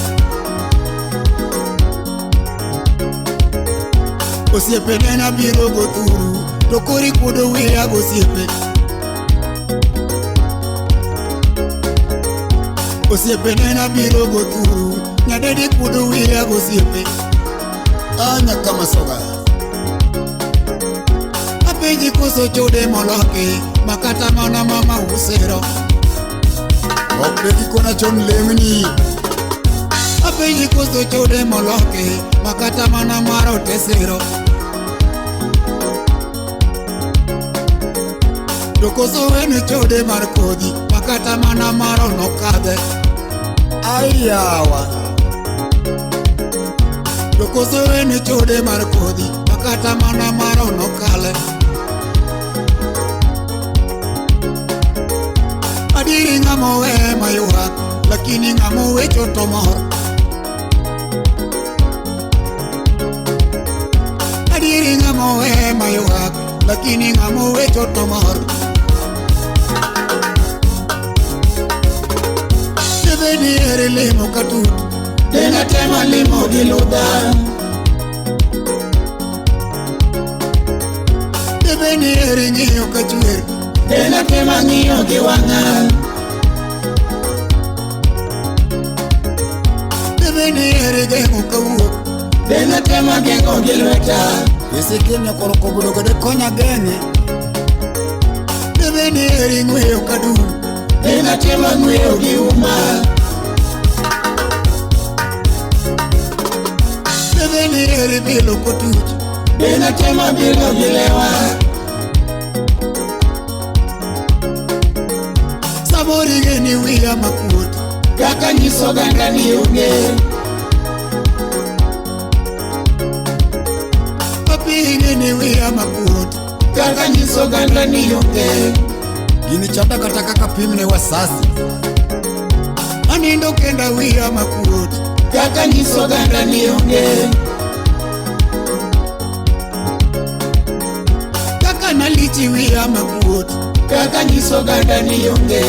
Osiepe nena biro goturu Tokori kudo wea gosiepe Osiepe nena biro goturu Nyadedi kudo wea gosiepe Anya kama soga Apeji kuso chode moloke Makata mana mama usero Okdeki kona chon lemni Apeji kuso chode moloke Makata mana maro tesero Dokoso wene chode markodi Makata mana maro nokade Ayawa Dokoso wene chode markodi Makata mana maro nokale Adiri ngamo we mayuak Lakini ngamo we choto mor Adiri ngamo we mayuak Lakini ngamo we choto mor Deveni ere limo katut Dena tema limo giluda Deveni ere ngiyo kachuer Dena tema ngiyo giwanga Deveni ere gengo kawuok Dena tema gengo gilweta Yese kenya koro kobudo kade konya genge Deveni ere ngweyo kadun Dena tema ngweyo giuma Deveni ere bilo kotuch Dena tema bilo gilewa Sabori geni wia makut Kaka nyiso ganga ni unge Papi geni wia makut Kaka nyiso ganga ni unge Gini chata kata kaka pimne wasasi Anindo kenda wia makut Kaka nyiso ganga ni unge Kaka nalichi wia makut Kaka nyiso ganda ni unge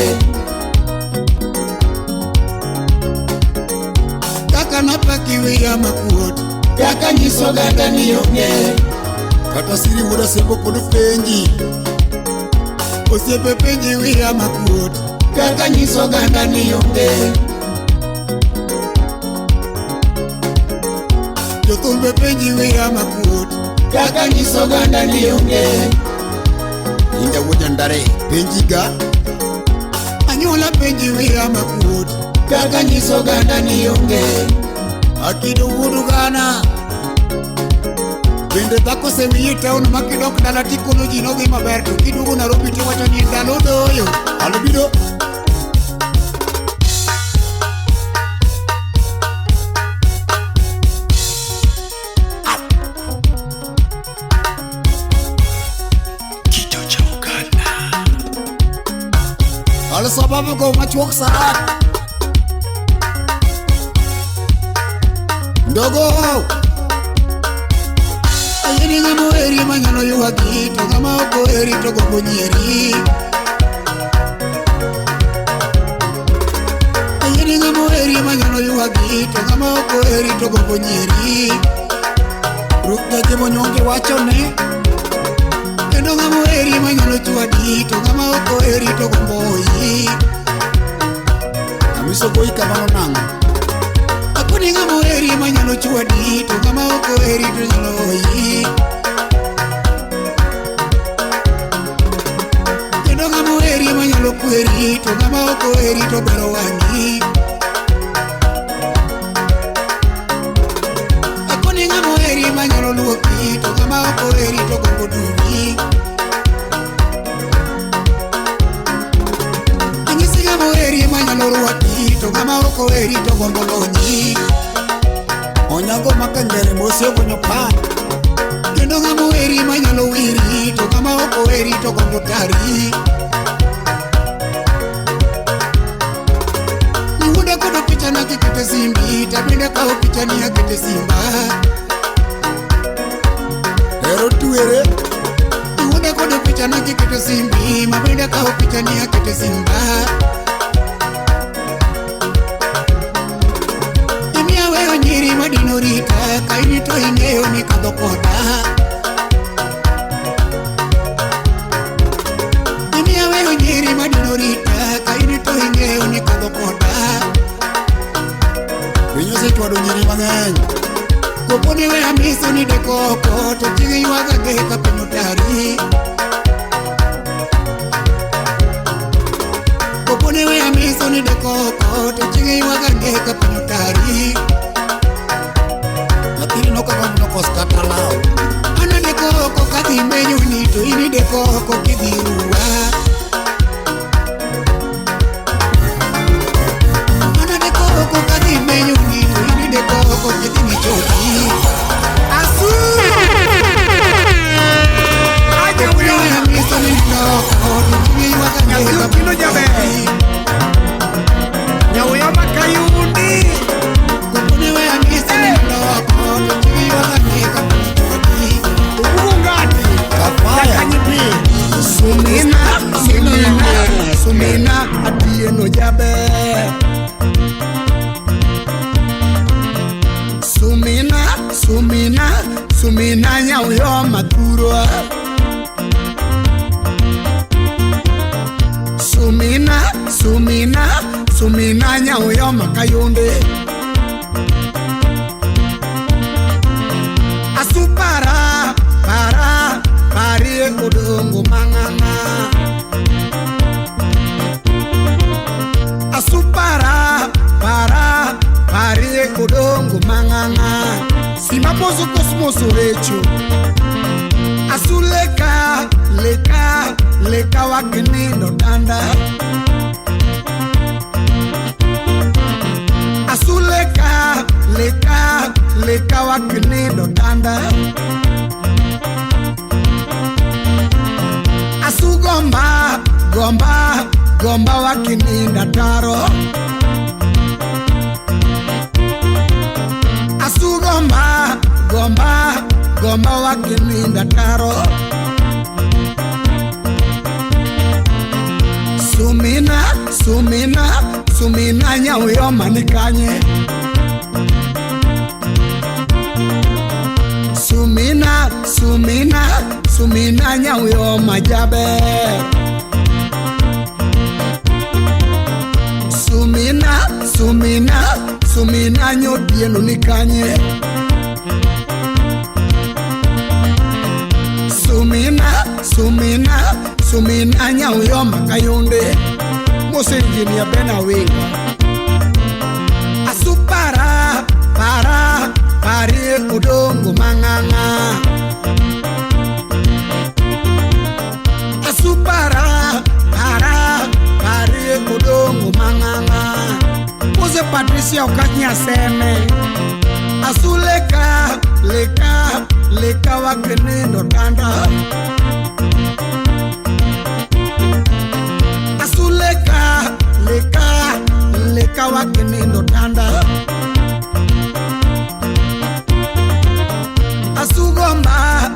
Kaka napaki wia makut Kaka nyiso ganda ni unge Kata siri wuda sebo kodu penji Osiepe penji wia makut Kaka nyiso ganda ni unge Jotumbe penji wia makut Kaka nyiso ganda ni unge Inda wuda ndare penji ga Anyola penji wia makut Kaka nyiso ganda ni unge Akido wudu gana Bende tako se wiye town makidok dala tikono jinogi maberto Kidugu Nairobi tiwacho ni dalo doyo Alubido Ala sababu ko machuok sarat Ndogo Ayeni ngamo eri manyano yuwagi To ngama oko eri to gombo nyeri Ayeni ngamo eri manyano yuwagi To ngama oko eri to gombo nyeri Rukna jemo nyonge wachone Kendo ngamo eri manyano chuadi To ngama oko eri to gombo yi Amiso koi kamano nango Akuni ngamo eri manyano chuadi To ngama oko eri to nyalo yi Kendo ngamo eri manyalo kweri To ngama oko eri to bero wangi Akuni ngamo eri manyalo luoki To ngama oko eri to gombo dumi Anyisi ngamo eri manyalo ruaki To ngama oko eri to gombo lonyi Onyango makangere mosio konyo pan Kendo ngamo eri manyalo wiri To ngama oko eri to gombo tari Niwuda kodo picha na kikete simbi Tabinde kao picha ni ya kete simba Ero tuere Niwuda kodo picha na kikete simbi Mabinde kao kao picha ni akete simba. Imia wewe nyiri madinorita, kainito ingeo ni kadokota. Imia wewe nyiri madinorita, kainito ingeo ni kadokota. Winyo se chwado nyiri mang'eny. Koponi we amiso ni dekoko, to chigi yuaga geka penyotari. Koponi we amiso ni dekoko, to chigi yuaga geka penyotari. Lakini noka kwa mnoko skata lao. Ana dekoko kathi menyu nito, ini dekoko kidhiruwa. Ana dekoko kathi menyu nito, ini dekoko kidhini choti. Asu Aja uyo Asu kino jabe Nyauyo makayundi Kupuniwe amisa ni loko, tukiwa katika Ugungati Yakanyipi Sumina Atiye no jabe Sumina nyauyo maturwa Sumina nyauyo makayunde Asupara Pari kudungu manganga Asupara Pari kudungu manganga Simaposo kosmoso recho Asuleka Leka wakinindo danda Asuleka Leka wakinindo danda Asugomba Gomba wakininda taro Asugomba Gomba wakininda taro Sumina nyauyo manikanye Sumina nyauyo majabe Sumina nyodieno nikanye Sumina nyauyo makayunde Mose injinia bena winga Asupara Pari kudungu manganga Asupara Pari kudungu manganga Mose Patricia ukanya seme Asuleka Leka wakinindo tanda Asuleka Leka wakinindo tanda Asugomba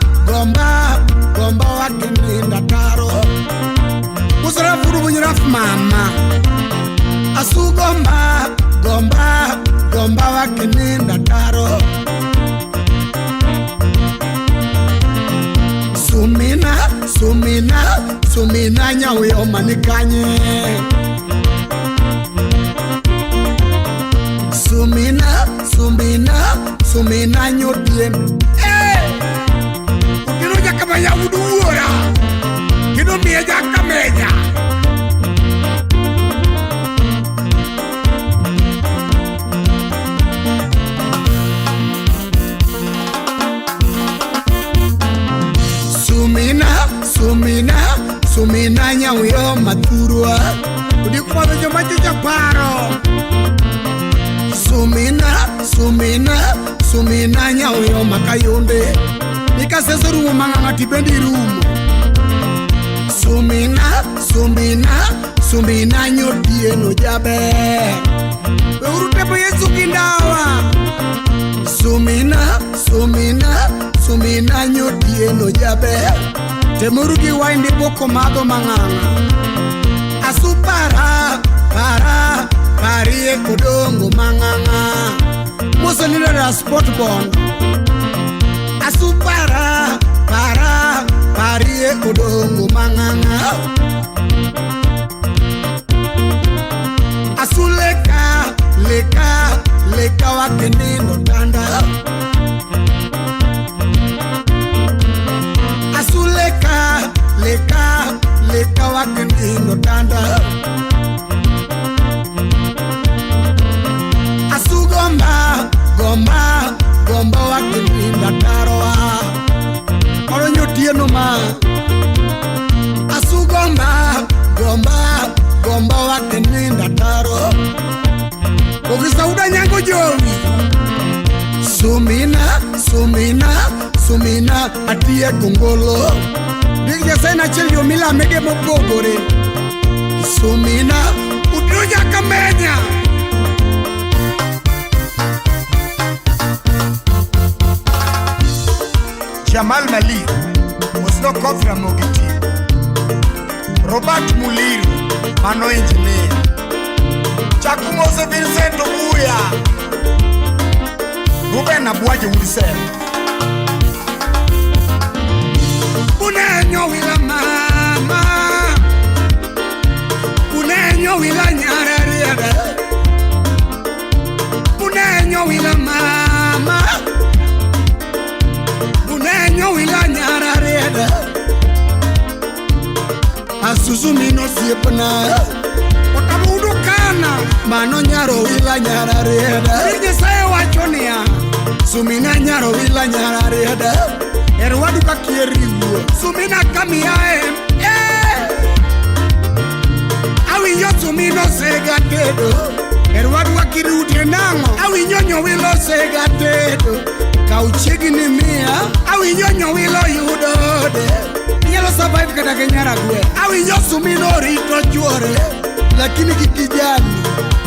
wakininda taro Musara furu bunyiraf mama Asugomba wakininda taro Sumina nyauyo manikanye Sumina nyodien Kino jakama ya uduora Kino miya jakameja Sumina nyauyo maturwa Udikuwa jomaji japaro Sumina nyauyo makayunde Nikaseso rumo manganga tipendi rumo Sumina nyodieno jabe Urutebo Yesu kindawa Sumina nyodieno jabe Temurugi waindi boko mago manganga Asupara, para, parie kodongo manganga. Musolino da sport bond. Asupara, para, parie kodongo manganga. Asuleka, leka wakenendo tanda. Asuleka, leka wakenendo tanda. Asugomba, gomba wakenendo taroa. Oro nyotieno ma. Asugomba, gomba wakenendo taro. Okisauda nyango jowi. Sumina atie kongolo. Nigja sena chelio mila mege mopogore. Sumina uduja kamenya. Jamal Malik, Oslo Kofra Mogiti, Robert Muliru, Mano Engineer, Chakumose Vincent Uya, Ruben Abuaje Wilson. Unenyo wila mama, unenyo wila nyarariada, unenyo wila mama, unenyo wila nyarariada. Asusumino siepna, otamudu kana, mano nyaro wila nyarariada. Rije saye wachonia, sumina nyaro wila nyarariada. Erwadu kakieriwo sumina kamiae awinyo sumino sega tedo erwadu kakirute nango awinyo wilo sega tedo kauchigini mia awinyo wilo yudode nyalo survive kata kenyara gwe awinyo sumino rito chwore lakini kikijani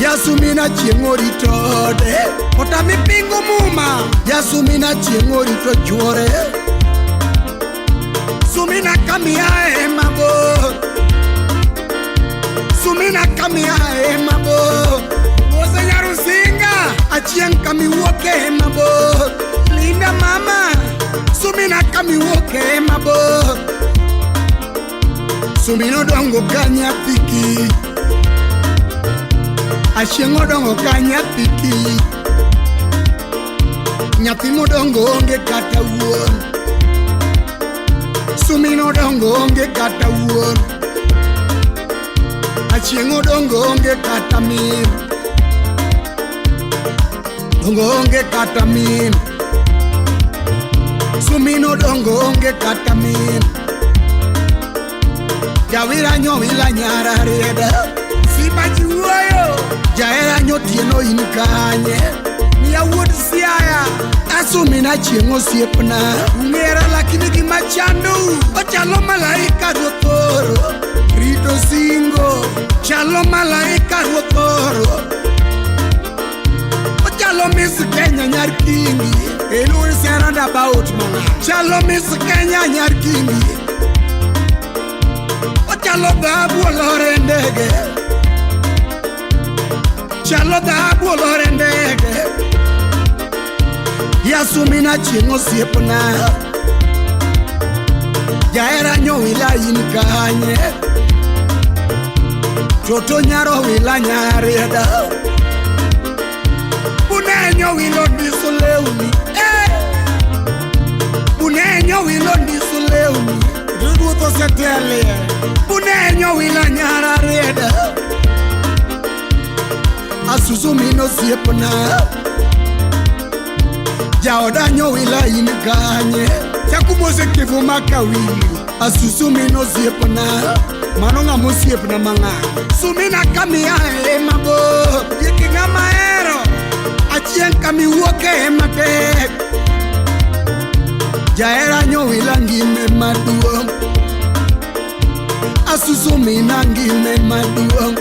ya sumina chiengo ritode otami pingu muma ya sumina chiengo rito chwore. Sumina kamiae mabo, sumina kamiae mabo. Bosa nyarusinga, achien kami woke mabo. Linda mama, sumina kami woke mabo. Sumino dongo kanya piki, achiengo dongo kanya piki. Nyapimo dongo onge kata uon. Sumino dongo onge kata uon. Achiengo dongo onge kata min. Dongo onge kata min. Sumino dongo onge kata min. Jawira nyo wila nyara reda. Siba jiwoyo. Jaera nyo tieno inikanye. Niya wood siaya. Asumina chiengo siepna. Ungera lakini kimachandu. Ochalo malaika rotoro. Rito singo. Chalo malaika rotoro. Ochalo Miss Kenya nyar kingi. Eluri seranda about mama. Chalo Miss Kenya nyar kingi. Ochalo dabu olore ndege. Chalo dabu olore ndege. Ya sumina chiengo siepna. Jaera nyo wila inikanye. Toto nyaro wila nyareda. Bunenyo wilo disuleuni. Bunenyo wilo disuleuni. Ruduto setele. Bunenyo wila nyareda. Asusumino siepna. Jaodanyo wila inikanye. Chakumose kifu makawili. Asusumino siepna. Manonga musiepna manga. Sumina kamiae mabo. Yikinga maero. Achien kami woke mate. Jaera nyo wila ngime maduong. Asusumina ngime maduong.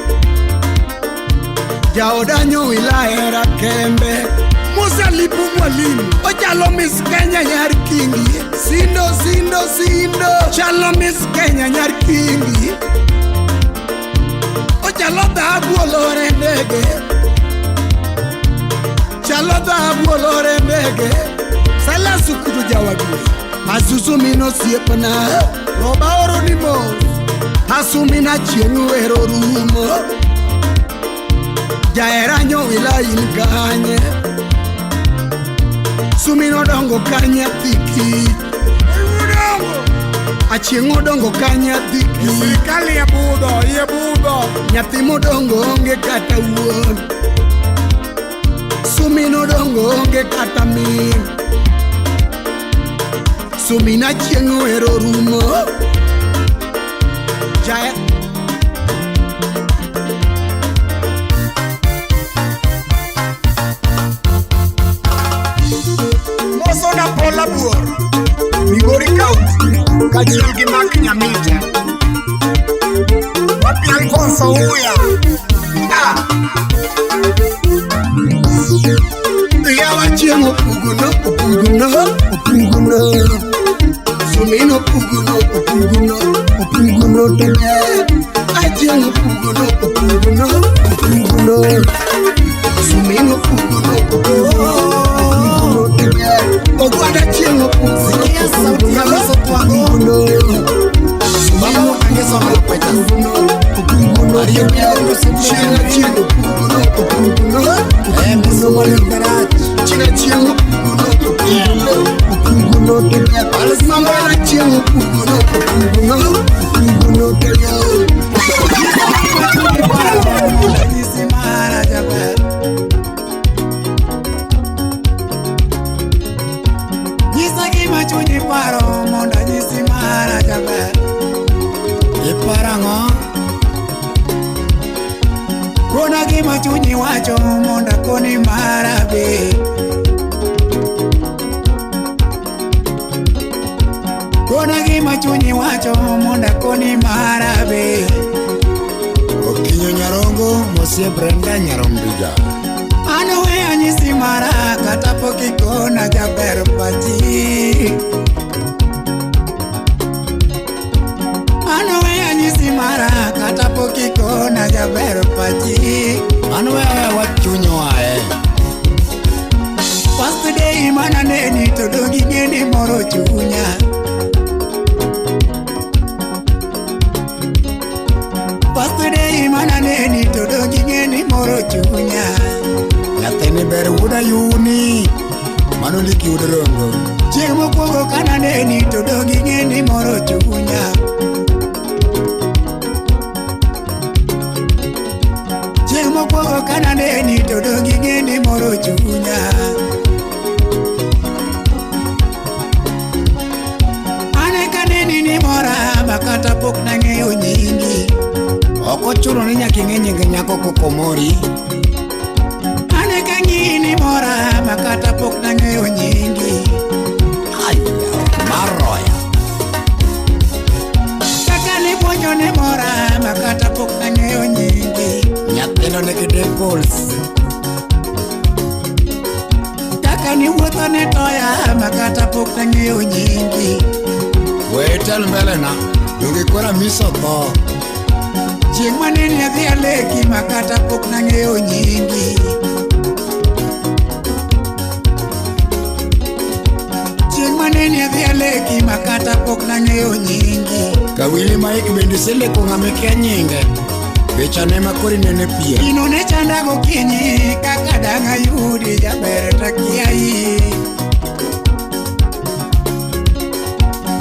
Jaodanyo wila era kembe. Musa lipu mwalimu. Ochalo Miss Kenya nyar kingi. Sindo. Chalo Miss Kenya nyar kingi. ndege Chalota bolore ndege Sala sukutu jawagi Asusu mino siepana Roba oro ni mo Asumina chienu ero rumo Jaera nyo wila inkanye Sumino dongo kanya tiki Achiengo dongo kanya tiki Serikali ya budo Nyati modongo onge kata uon Sumino dongo onge kata min Sumina chiengo ero rumo Jaya Moso na pola buor Migori County Kachil gi Mak Nyamita Wapi Alfonso Uya Yawa chiengo puguno Sumino puguno tebe Achiengo puguno Sumino puguno tebe Ogwada chiengo puguno Sumino Kona gima chunyi wacho monda koni marabe Kona gima chunyi wacho monda koni marabe Okinyo nyarongo mosie Brenda nyarombiga Ano we anyisi mara kata pokikona jaber pachi Ano we anyisi mara kata pokikona jaber pachi Ano we wachunyo ae First day mana neni todogi ngeni moro chunya First day mana neni todogi ngeni moro chunya Yatheni ber wuda yuni Mano liki udorongo Chieng mokwongo kana neni todogi ngeni moro chunya Chieng mokwongo kana neni todogi ngeni moro chunya Ane kaneni ni mora makata pok nang'eyo nyingi Oko chuno ni nyaki ng'e nyingi nyako kokomori Ane kanyi ni mora makata pok nang'eyo nyingi Aya maroya Kaka ni ponyo ni mora makata pok nang'eyo nyingi Nyathino nigi dimples Kaka ni wuotho ne toya makata pok nang'eyo nyingi Wetel mbele na Dungi kora miso tho Chieng maneni adhi aleki makata pok nang'eyo nyingi Chieng maneni adhi aleki makata pok nang'eyo nyingi Kawili maik bende seleko ng'amekia nyinge Bechane makori nene pia Ino ne chanda gokinyi kaka dang' ayudi jaber takiai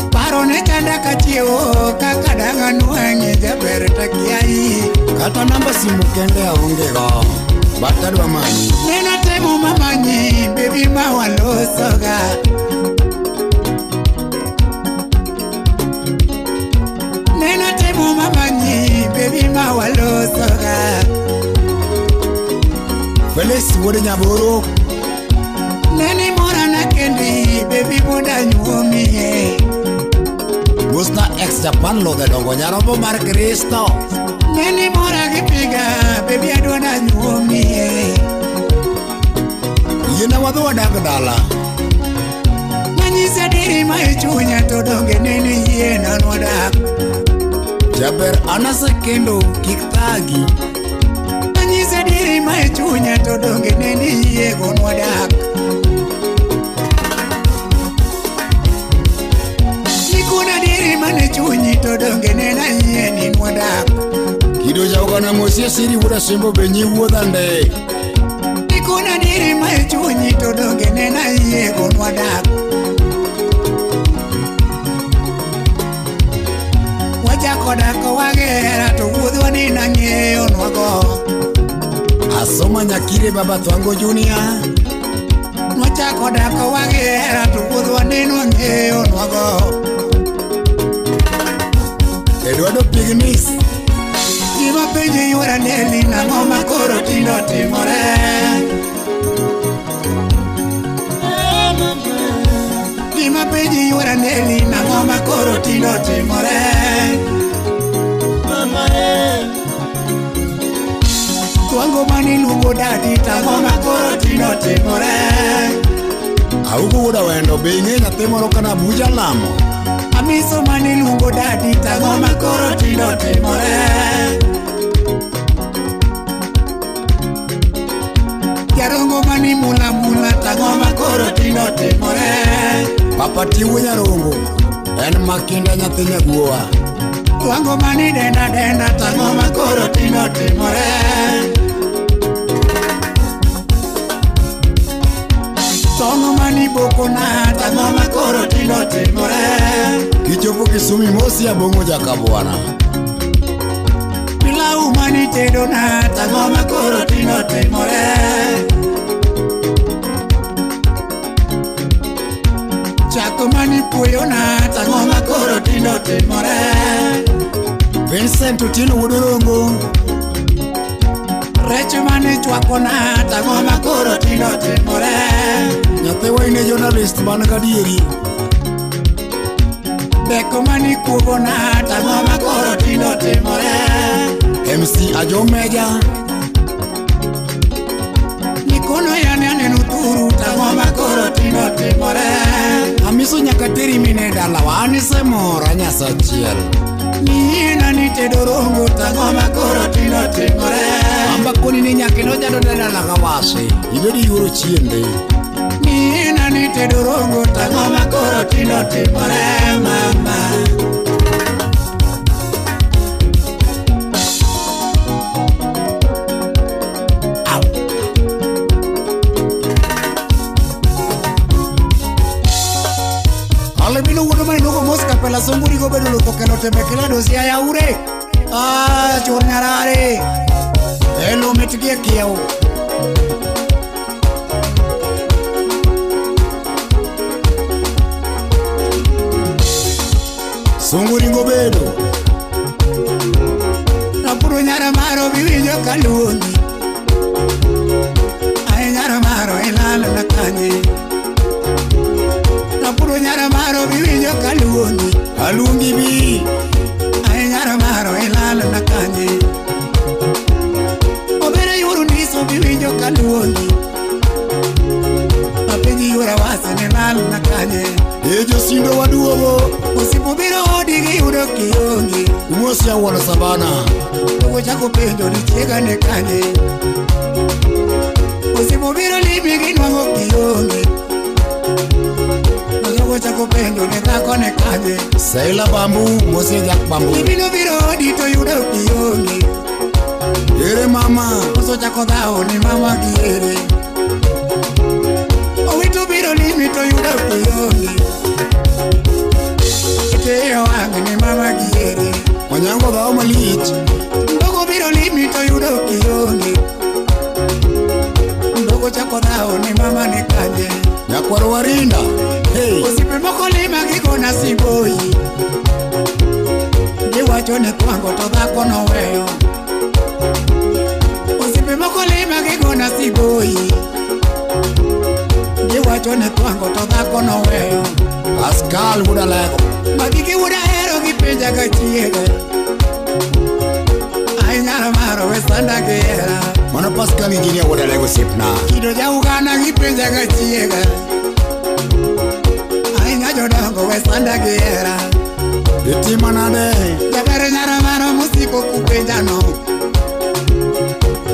Paro ne chanda kachiewo kaka dang' anwang'i jaber takiai Kata namba simu kende aonge go Bata dwa manyi Nena temo mamanyi baby mawalosoga Nena temo mamanyi baby mawalosoga Felix wuode nyaboro Neni mora na kendi baby muda nyuomie Musna ex Japan lo de dongo nyarombo mar Kristo Neni mora gipiga baby adwana nyuomie Yena wadho wadak dala Nanyisa diri ma ichunya to donge neni yena nwadak Jaber anase kendo kik thagi Nanyisa diri diri mae chunya to donge neni yego nwadak. Nikuna diri mane chunyi to donge nena yeni nwadak. Kido jaugana mosia siri wuda sembo benyi wuodhande. Nikuna diri mae chunyi to donge nena yego nwadak. Kodako wagera to wuodhwa ni nang'eyo nwago. Asoma Nyakire Baba Thwango Junior. Nwachako dako wagera to wuodhwa ni nang'eyo nwago. Eduardo Pignis. Gima penje yuara neli nang'o makoro tindo timore. Gima penje yuara neli nang'o makoro tindo timore. Thwango mani luongo dadi tang'o makoro tindo timore. Augo wuda wendo be ing'e nyathi moro kana Abuja lamo. Amiso mani luongo dadi tang'o makoro tindo timore. Jarongo mani mula mula tang'o makoro tindo timore. Papa Tiwo Nyarongo en Makinda nyathi Nyaguowa. Thwango mani denda denda tang'o makoro tindo timore. Tongo mani boko na tang'o makoro tindo timore. Kichopo Kisumi mosi abong'o jakabwana. Pilau mani tedo na tang'o makoro tindo timore. Chako mani puyo na tang'o makoro tindo timore. Vincent Otieno Wudorongo. Recho mani chwako na tang'o makoro tindo timore. Nyathi waine journalist man gadieri. Beko mani kuogo na tang'o makoro tindo timore. MC Ajomeja. Nikono yane aneno thuru tang'o makoro tindo timore. Amiso nyaka teri mine dalawa anise mora Nyasachiel. Nina nitedo rongo tang'o makoro tindo timore. Amba koni ni nyakino jado dala kawase. Ibedi yuro chiende. Nina nitedo rongo tang'o makoro tindo timore mama. Alebino wuono mai nugo moska pela songuri go bedo loko kelo tembekela dosia ya ure. Chor nyarare. Elo metgie kiao. Songuri go bedo. Napuro nyara maro biwinjo kaluongi. Ay nyara maro ilala na kanye. Napuro nyara maro biwinjo kaluongi. Alungi bi. Ay nyara maro ilala na kanye. Obere yuru niso biwinjo kaluongi. Apenji yura wase ilala na kanye. Ejo sindo waduogo. Usipo biro odigi yudo kiongi. Umosi ya wana Savana. Ugo chako penjo ni chiega ne kanye. Usipo biro libigi nwango kiongi. Ugo chako penjo ni dhako ne kanye. Saila Bambu, Mose Jak Bambu. Ibino biro odi to yudo kiongi. Ere mama. Uso chako dhao ni mama giere. Owito biro limi to yudo kiongi. Teyo wangi ni mama giere. Onyango dhao malich. Ndogo biro limi to yudo kiongi. Ndogo chako dhao ni mama ni kanye. Nyakwaro Warinda. Hey. Osipe moko lima gikona siboi. Giwacho ni kwango to dhako noweyo. Osipe moko lima gikona siboi. Giwacho ni kwango to dhako noweyo. Pascal Wudalego. Magigi wuda hero gipenja gachiega. Ay nyara maro we sanda gera. Mana Pascal Engineer Wudalego sipna. Kido ja ugana gipenja gachiega. Ay nyajo dongo we sanda gera. Iti manade. Jabere nyara maro musiko kupenja no.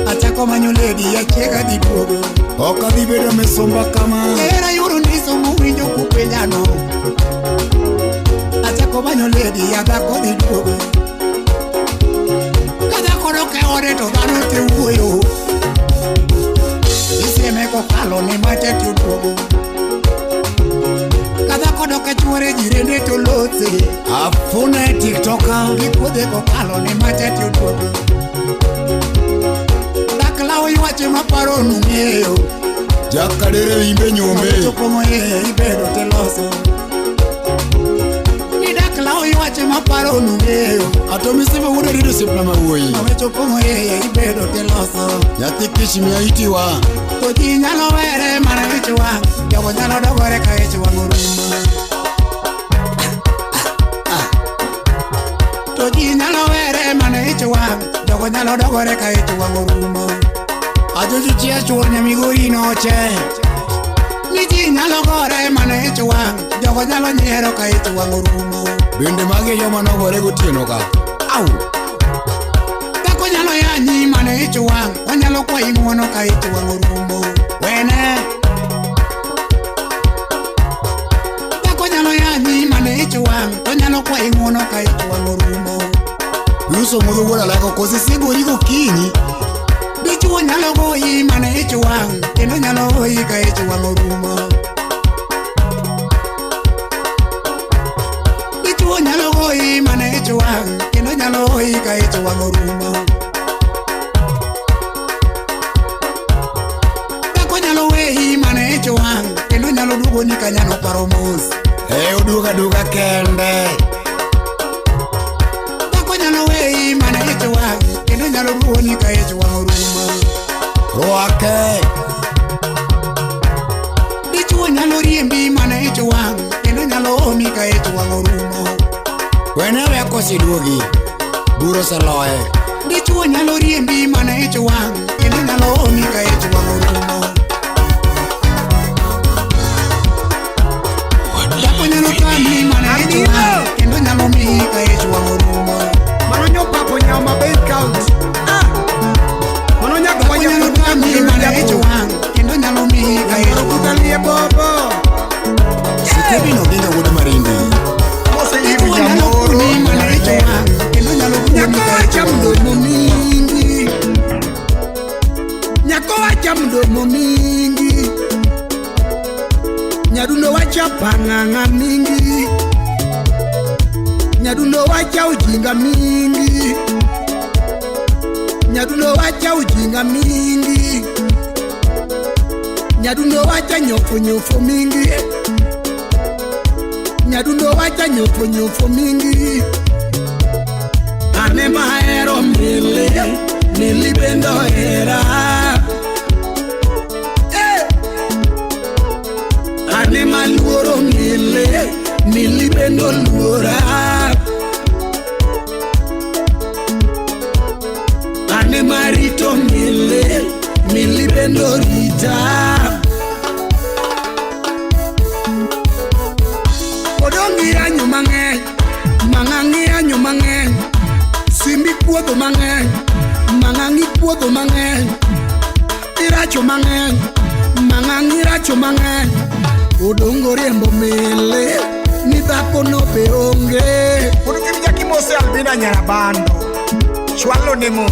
Achako manyule lady ya chega di duogo. Oka di bedo me somba kama. Era yuru niso muwinjo kupenyano. Achako banyo lady ya dhako di duogo. Kadhako doke ode to dhano te wuoyo. Isieme kokalo ni mate ti duogo. Kadhako doke chwore jirende to lotse. Afune tiktoka. Gikuodhe kokalo ni mate ti duogo. Daklawo ywache maparo nung'eyo. Jakadere imbe nyome. Chopo moye ibedo teloso. Ni daklawo ywache maparo nung'eyo. Atomi sebe wude rido sipna mawuoyi. Chopo moye ibedo teloso. Nyathi kishimia itiwa. To ji nyalo were mana ichwa. Jogo nyalo dogore ka ichwa nguruma. To ji nyalo were mana ichwa. Jogo nyalo dogore ka ichwa nguruma. Ajoji chia chuo nyamigori noche. Ni ji nyalo gore mana ichwa. Jogo nyalo nyiero ka ichwa nguruma. Bende mage joma nogore gotieno ka. Au. Dhako nyalo yanyi mana ichwa. Wanyalo kwa ing'uono ka ichwa nguruma. Wene. Dhako nyalo yanyi mana ichwa. Wanyalo kwa ing'uono ka ichwa nguruma. Yuso mudho gola lako kosi sigori gokinyi. Dichuo nyalo goyi mana ichwa. Kendo nyalo goyi ka ichwa nguruma. Dichuo nyalo goyi mana ichwa. Kendo nyalo goyi ka ichwa nguruma. Dhako nyalo weyi mana ichwa. Kendo nyalo duogo ni kanyano paro mos. Oduoga duoga kende. Dhako nyalo weyi mana ichwa. Kendo nyalo duogo ni ka ichwa nguruma. Roake. Dichuo nyalo riembi mana ichwa. Kendo nyalo omi ka ichwa nguruma. Wenewe kosi duogi. Buro saloe. Dichuo nyalo riembi mana ichwa. Kendo nyalo omi ka ichwa nguruma. Dhako nyalo tami mana ichwa. Kendo nyalo omi ka ichwa nguruma. Mano nyopapo nyama Bay County. Mano nyaka Dhako nyalo tami mana ichwa. Kendo nyalo omi ka ichwa Kutalie bobo. Sikebi no ginga wude marindi. Mose hivi Dichuo nyalo jamoro. kuni mana ichwa. Kendo nyalo omi Nyako ka wacha ichwa mdomo mingi. Nyako wacha mdomo mingi. Nyadundo wacha pang'ang'a mingi. Nyadundo wacha ujinga mingi. Nyadundo wacha ujinga mingi. Nyadundo wacha nyofo mingi. Nyadundo wacha nyofo mingi. Ane mahero mili. Mili bendo hera. Ane maluoro mili. Mili bendo luora. Ane marito mili. Mili bendo rita. Odongi anyo mang'eny. Mang'ang'i anyo mang'eny. Simbi puodho mang'eny. Mang'ang'i puodho mang'eny. Iracho mang'eny. Mang'ang'i racho mang'eny. Odongo riembo mele. Ni dhako no be onge. Uruki mjaki mose albina nyarabando. Chwalo ni mon.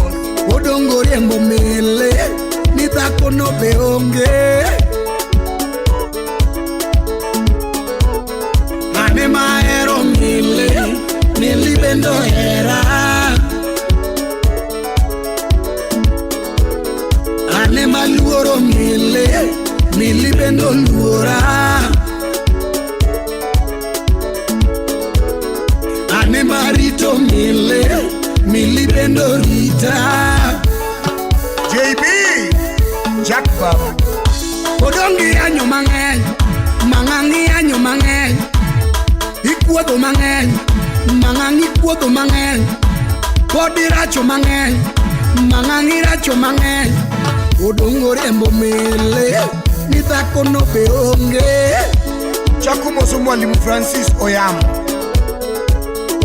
Odongo riembo mele. Ni dhako no be onge. Ane mahero mele. Mili bendo hera. Ane maluoro mele. Mili bendo luora. Ane marito mele. Mili bendo rita. JB Jack Baba. Odongi anyo mang'eny. Mang'ang'i anyo mang'eny. Ikuodho mang'eny. Mang'ang'i puodho mang'eny. Pod iracho mang'eny. Mang'ang'i racho mang'eny. Odongo riembo mele. Ni dhako no be onge. Chaku moso mwalimu Francis Oyamo.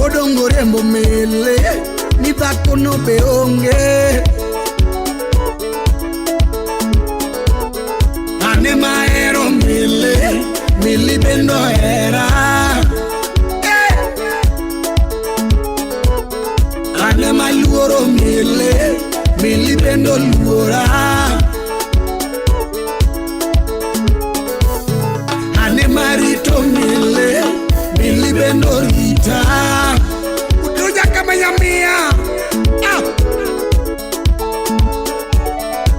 Odongo riembo mele. Ni dhako no be onge. mili bendo era. Ane maluoro mili bendo luora. Ane marito mili bendo rita. Utuja kama yamia.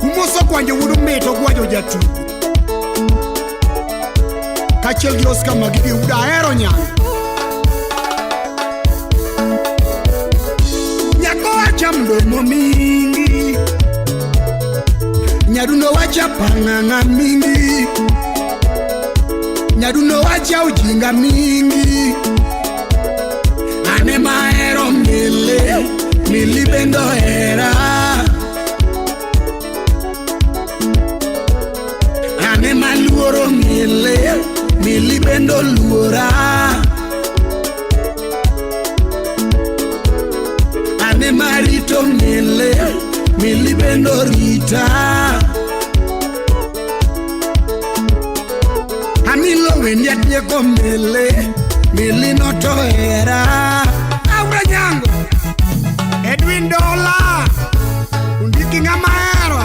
Umoso kwanje wurumeto gwajo jatu. Kachel Dios kama gidi udahero nyang. Nyako wacha mdomo mingi, nyaduno wacha panganga mingi, nyaduno wacha ujinga mingi. Ane mahero mili bendo era. Ane maluoro mili bendo luora. Ane marito mili bendo rita. Amilo wendia tieko mili noto era. Aura nyango Edwin Dola undiki ngamaero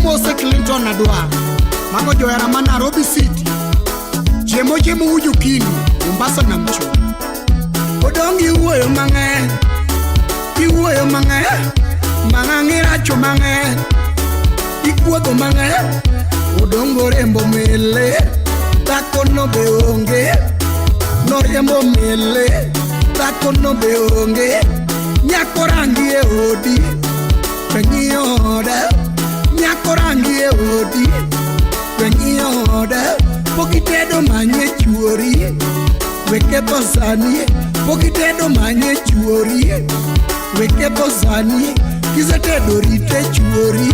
Mose Clinton adwa mago joera ma Nairobi City jemo uju kinu Mombasa na mcho odongi uoyo mang'eny mang'angira cho mang'eny ikuodho mang'eny odongo rembo mele dhako no be onge noriembo mele dhako no be onge nyako rangi e odi pengiyo oda nyako rangi e odi pengi oda pokitedo manye chuori weke posani pokitedo manye chuori weke posani kisetedo rite chuori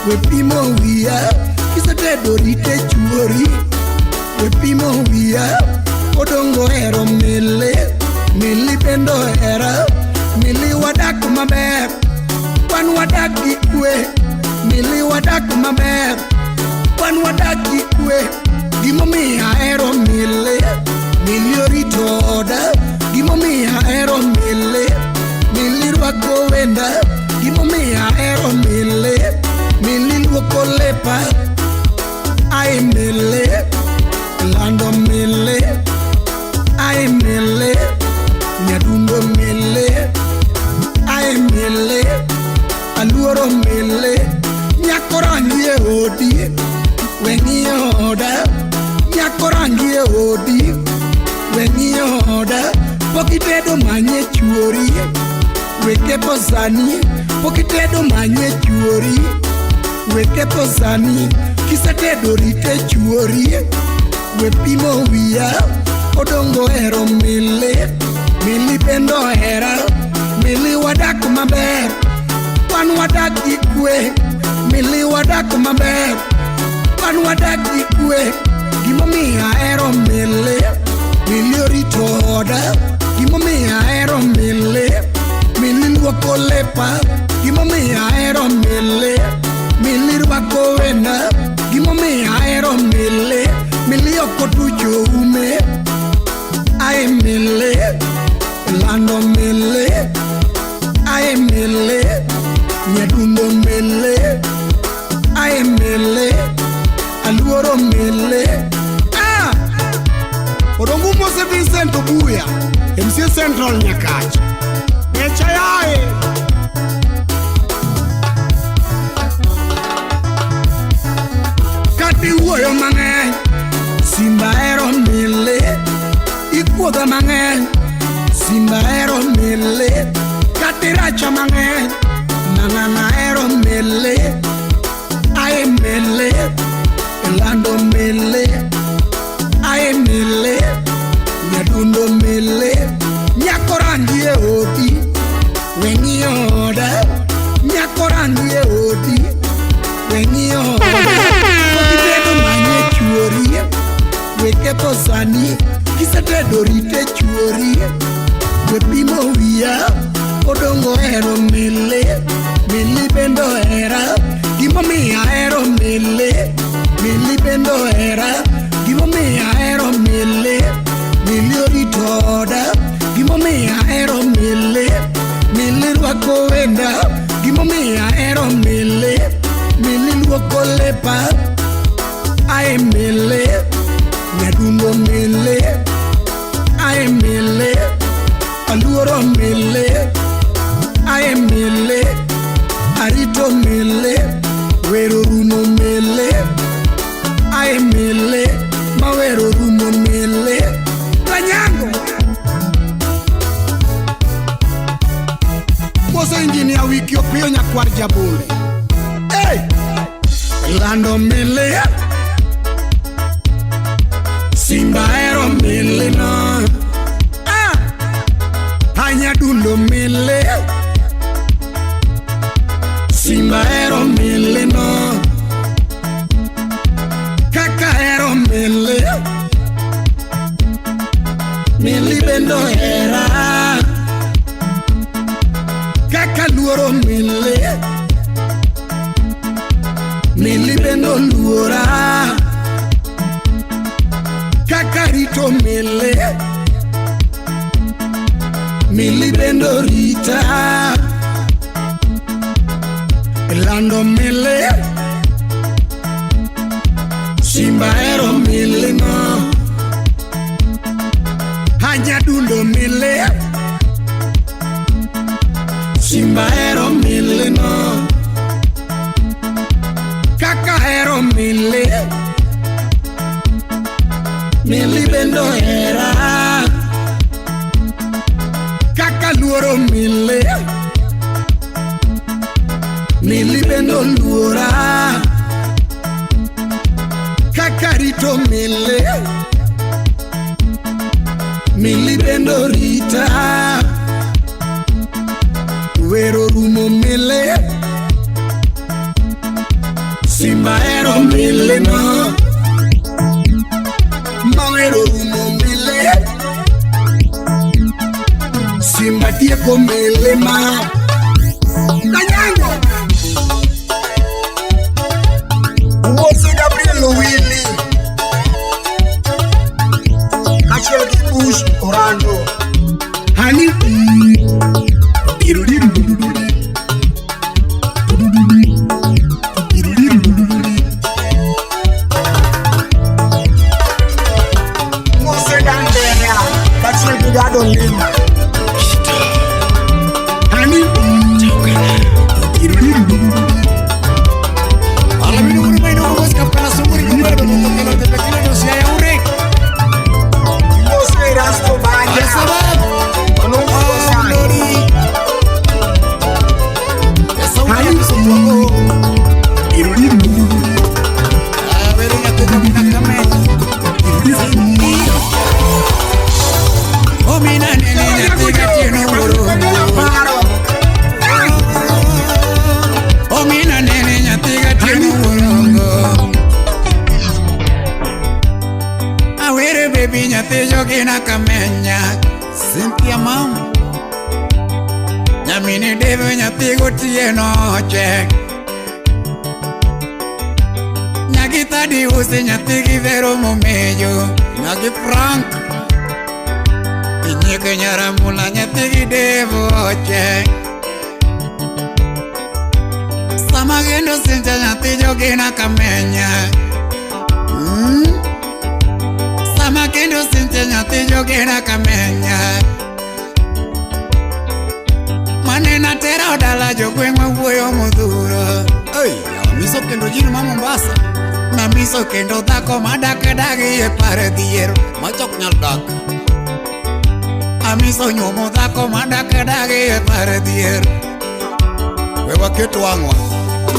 wepimo wiya kisetedo rite chuori wepimo wiya odongo hero mili bendo era mili wadak maber wan wadak gi kwe mili wadak maber wan wadak gi kwe gimomiyo ahero mili orito oda gimomiyo ahero mili rwako wenda gimomiyo ahero mili luoko lepa ai lando ai nyadundo ai aluoro nyako rangi e odi wengi oda nyako rangi e odi wengi oda pokitedo manye chuori weke posani pokitedo manye chuori weke posani kisetedo rite chuori wepimo wiya odongo hero mili bendo hera mili wadak maber wan wadak gi kwe mili wadak maber wan wadak gi kwe gimomiyo ahero mili orito oda gimomiyo ahero mili luoko lepa gimomiyo ahero mili rwako wenda gimomiyo ahero mili okotucho ume ai lando ai nyadundo ai aluoro odongu Mose Vincent Obuya MC Central Nyakacha nechayae kati uoyo mang'eny simba hero ikuodha mang'eny simba hero kati racha mang'eny nang'ana hero ai lando ai nyadundo nyako rangi e odi wengi oda nyako rangi e odi wengi oda pokitedo manye chuori weke posani kisetedo rite chuori wepimo wiya odongo hero mili bendo hera gimomiyo ahero mili Gimomiyo ahero mili, mili rwako wenda. Gimomiyo ahero mili, mili luoko lepa. Ae mili, nyadundo mili. Ae mili, aluoro mili. Ae mili, arito mili. Wero rumo mili. Ae mili, mawero rumo mili. Lanyango Moso Engineer wiki opio nyakwar jabule. Hey! Lando mili. Simba ero mili no. Hanya dundo mili. Simba ero mili no. Kaka ero mili. Mili bendo era. Kaka luoro mili. Mili bendo luora. Kaka rito mili. Mili bendo rita. Lando mili. Simba ero mili no. Hanya dundo mili. Simba ero mili no. Kaka ero mili. Mili bendo era. Kaka luoro mili. Mili bendo luora. Kaka rito mili. Mili bendo rita. Wero rumo mili. Simba ero mili no. Mawero rumo mili. Simba tieko mili ma. Lanyango Moso Gabriel Willy Kachel Bush Orlando Hani Moso Dandera Kachel Bugado Lima Hani Cynthia mam Nyamini deve nyatigo tie noche Nyagita di usi nyatigi vero momejo Nyagi Frank Inyeke nyaramula nyatigi devoche Samagendo Cynthia nyatijo gina kamenya Makendo Cynthia nyatijo gena kamenya Manena tera odala jogwengwa wuoyo modhuro Ey, miso kendo jino ma Mombasa Na miso kendo dhako madake dagi e pare dhier Machok nyal dak Amiso nyuomo dhako madake dagi e pare dhier Wewa keto wangwa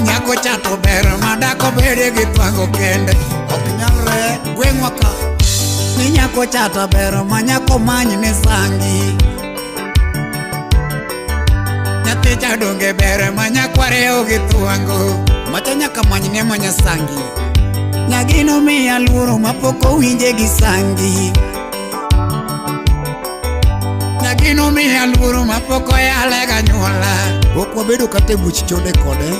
Nyako chato ber madako bede gi twango kende Ok nyalre gwengwa ka Ni nyako chata bero ma nyako manyi ne sangi Nyati chadonge bere ma nyako areo githuango Macha nyaka manyi ne manya sangi Nyagino miya luoro ma poko winje gi sangi Nyagino miya luoro ma poko yale ga nyuola Poko bedo kate buch chode kode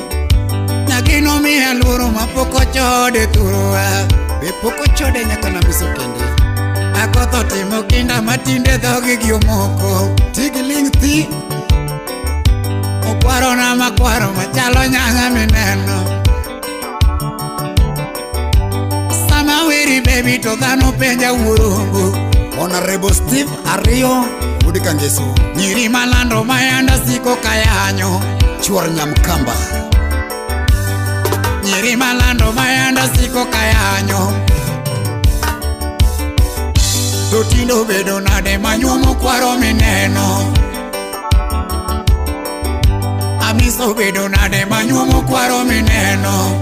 Nyagino miya luoro ma poko chode thurua Be poko chode nyaka na miso kende Akotho timo kinda matinde dhogi gi omoko. Tigiling thi Okwaro na makwaro machalo nyanga mineno. Sama wiri baby to dhano penja wurongo. Honorable Steve Ario Udi Kangeso Nyiri malando mayanda siko kayanyo. Chuor Nyamkamba Nyiri malando mayanda siko kayanyo. To tindo bedo nade manyuomo kwaro mineno. Amiso bedo nade manyuomo kwaro mineno.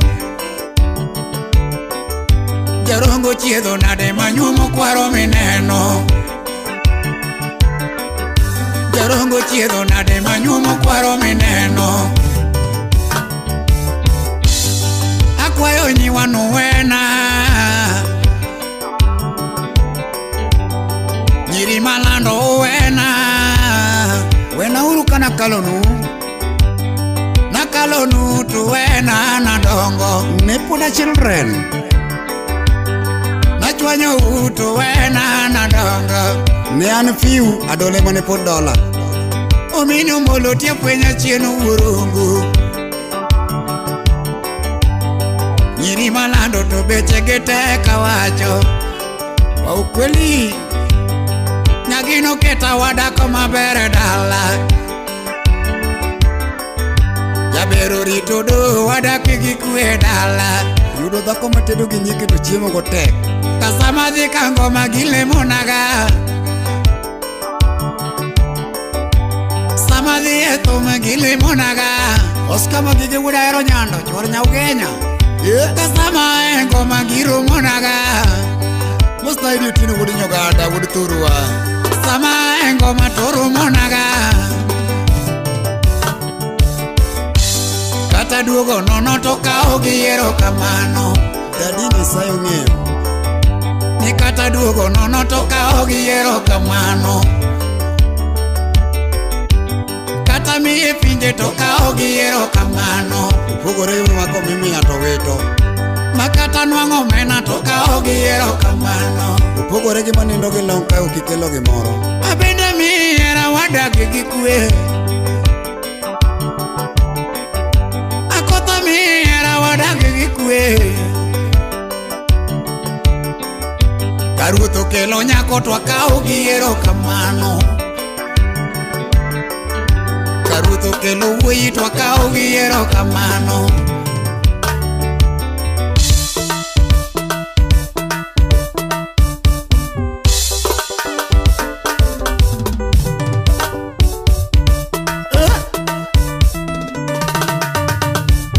Jarongo chiedho nade manyuomo kwaro mineno. Jarongo chiedho nade manyuomo kwaro mineno. Akwayo nyiwanu wena. Nyiri malando wena. Wena uru kana kalonu Nakalonu tu wena nadongo. Nepoda children Nachwanyo utu wena nadongo. Ne an fiu adole mane pod dola. Omino molo tie pwenya chieno urungu. Nyiri malando to beche gete kawacho. Wa ukweli Nyagino keta wadako mabere dala. Jabero rito do wadaki gi kwe dala. Yudo dhako matedo gi nyike to chiemo go tek. Kasama dhi kango magile monaga. Sama dhi eto magile monaga. Oscar Magige wuda ero nyando chuor Nyaugenya. Kasama engo magiro monaga. Musta idi tino wudi Nyogada wudi Thurwa. Sama engo matoro monaga. Kata duogo nono to kao gi erokamano. Dadi Nyasaye ong'eyo. Ni kata duogo nono to kao gi erokamano. Kata miye pinje to kao gi erokamano. Pogore uru wako mimi ato wito. Makata nwang'o mena to kao gi erokamano. Pogore gi manindo gi long kae okikelo gimoro. Abende mihera wadagi gi kwe. Akotho mihera wadagi gi kwe. Karuoth okelo nyako to akao gi erokamano. Karuoth okelo wuoyi to akao gi erokamano.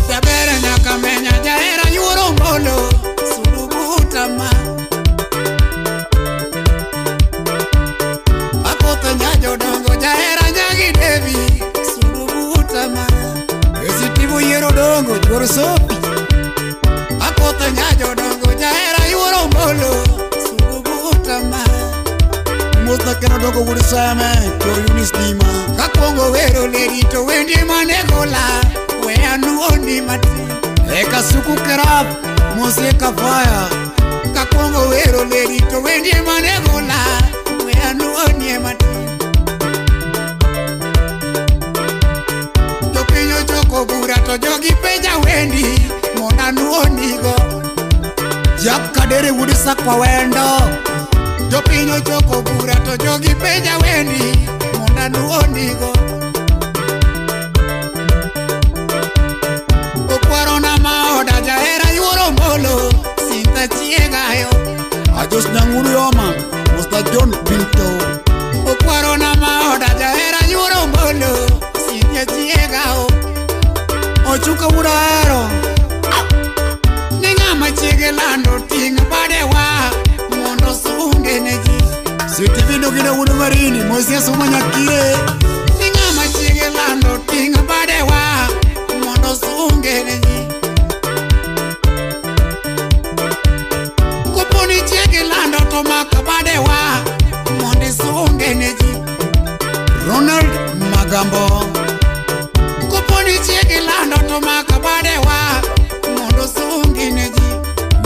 Jabere nyaka menya jahera yuoro mbolo. Surubuta ma Akotho nyajo dongo jahera nyagi devi. Surubuta ma Esitivo yiero dongo chuor Sopi. Akotho nyajo dongo jahera yuoro mbolo. Surubuta ma Musta keno dongo wudi Same chuor Yunis Dima. Kakwongo wero leri to wendi manegola. We anuoni matin. Eka suku kerap Musie Kafaya. Kakwongo wero leri to wendi manegola. We anuoni matin. Jopinyo joko bura to jogi penja wendi. Mona nuoni go. Jak Kadere wudi Sakwa wendo. Jopinyo joko bura to jogi penja wendi. Mona nuoni go. Okwaro na maoda jahera yuoro mbolo. Sinta chiegayo. Ajos Nyanguru Yoma Musta John Pinto. Okwaro na maoda jahera yuoro mbolo. Sinta chiegao. Ochuka wuda ero. Ni ng'ama chiege lando ting' badewa. Mondo sunge neji. Sitivindo gina wudu Marini Musie Suma Nyakire. Ni ng'ama chiege lando ting' badewa. Mondo sunge neji. Kuponi chiege lando to maka badewa. Mondo sunge neji. Ronald Magambo. Kuponi chiege lando to maka badewa. Mondo sunge neji.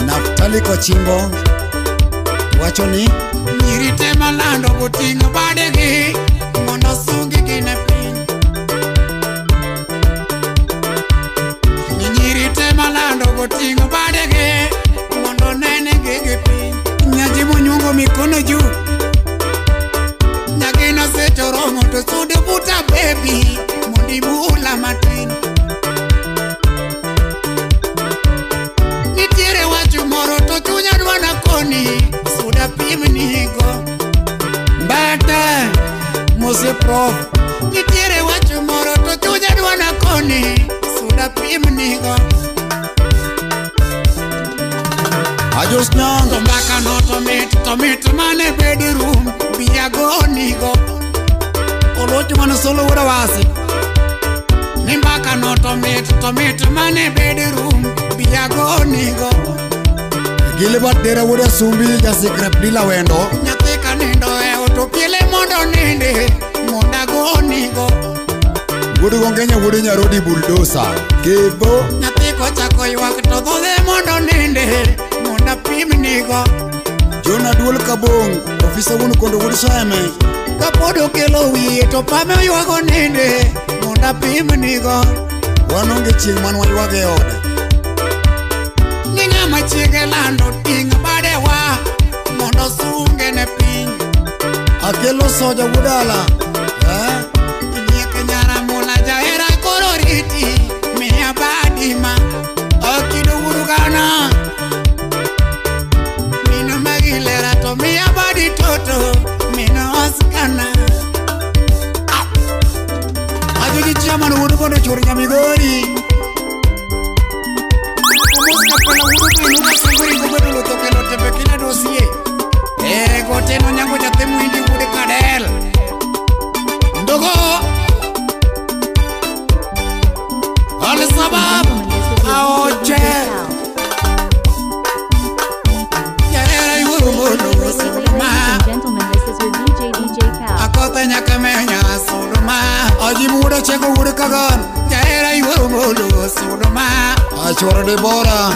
Naftali Kochimbo wacho ni malando butingo badegi mondo sungi gine piny. Nyiri te malando butingo badegi mondo nene gigi piny. Nyaji monyungo mikono juu, nyagino setoromo to sude buta baby mondi bula matin. Nitiere wacho moro to chunya dwana koni suda pimnigo mbata mose prof. Nitiere wacho moro to chunya dwana koni suda pimnigo. Ajos nyang Tombaka no tomit mane bedroom biyago nigo. Olocho mano solo ura wasi. Nimbaka no tomit mane bedroom biyago nigo. Gilibat dera wuda sumbi jasikre bila wendo. Nyathika nindo oto kiele mondo ninde mondago nigo. Wudu gongenya wudu nyarodi bulldozer. Gebo Nyathiko chako ywak to dhode mondo ninde monda pimnigo. Jona duol kabong ofisa wunu kondo wudu saeme. Kapodo kelo wiye to pame oywago ninde monda pimnigo. Wanonge chieng man waywage ode. Ninga machiege lando ting badewa mondo sunge ne piny. Akelo soja wudala. Nyeke nyara mula jaera koro riti miya badima. Akido urugana mino magilera to miya badi toto mino oskana. Ajoji chaman wudu kondo churi nyamigori. Pala wudu inuga sanguri kubedo lo toke lo tepe kila dosie. Goteno nyango jatemu indi wudu kadel. Ndogo Ale sabab Aoche Yarera yuru mulu suluma. Ladies and gentlemen, this is your DJ Cal. Akota nyakamenya suluma. Aji muda cheko wudu kagan. Yarera yuru mulu suluma. Achora Debora.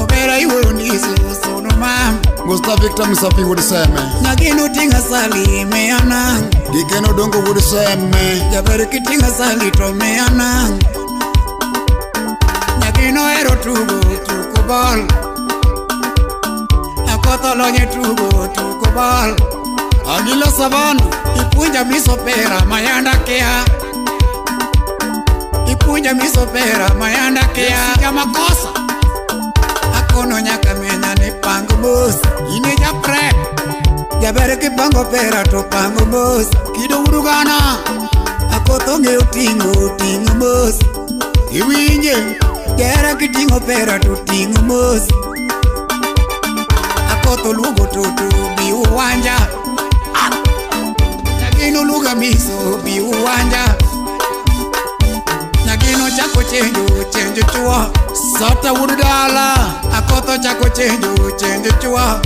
Obera yuru nisu suluma. Gustav Victor Musafi wudu seme. Nyaginu tinga sali meana. Gikeno dongo wudu seme. Jaber kitinga sali to meana. Nyagino ero tugo ball. Akoto lonye tugo ball. Agila Savana. Ipunja misopera mayanda kea. Ipunja misopera mayanda kea. Ya makosa Akono nyaka menya ni pango bus. Ine japre Jabere kipango pera to pango bus. Kido urugana Akoto nge utingo bus. Iwinje Jera kitingo pera to tingo bus. Akoto lugo tutu bi uwanja. Nyagino luga miso bi uwanja. Nyagino chako chenjo chua. Sata wudala. Akoto chako chenjo chua.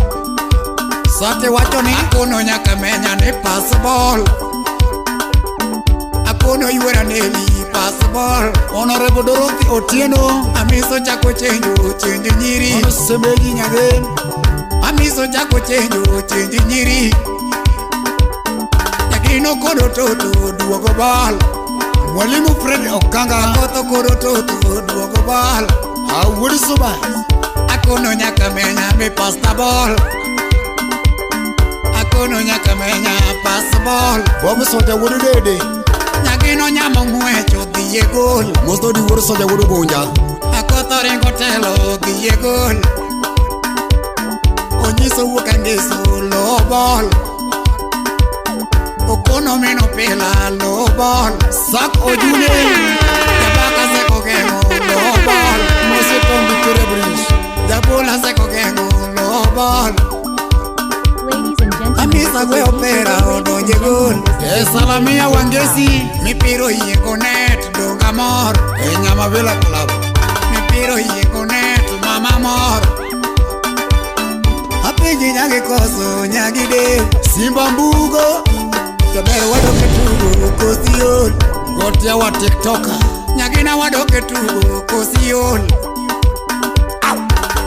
Sate wacho ni Akono nyaka menya ni passable. Akono yuera neli passable. Honorable Dorothy Otieno. Amiso chako chenjo nyiri. Ono semeji nyage. Amiso chako chenjo nyiri. Nyagino kodo toto duogo ball. Mwalimu Fred Okanga. Akoto kodo toto duogo ball. Awudu suba. Akono nyaka menya mi pass the ball. Akono nyaka menya pass the ball. Bobu soja wudu dede. Nyagino nyamo ngwecho dhiye gol. Mosto di wudu soja wudu bonja. Akoto ringo telo dhiye gol. Onyiso wuka ngeso low ball. Okono meno pela low ball. Sak Ojune. Jabaka seko gengo low ball. Mose Tombi Kerebridge. Jabola seko gengo low ball. Ladies and gentlemen, Amisa gwe opera odonje gol. Salamia wangesi. Mipiro yeko net donga mor. Nyama Villa Club. Mipiro yeko net mama mor. Apinji nyagi koso nyagi de. Simba Mbugo. Jaber wadoke tugo kosiol. Gotia wa TikToker. Nyagina wadoke tugo kosiol.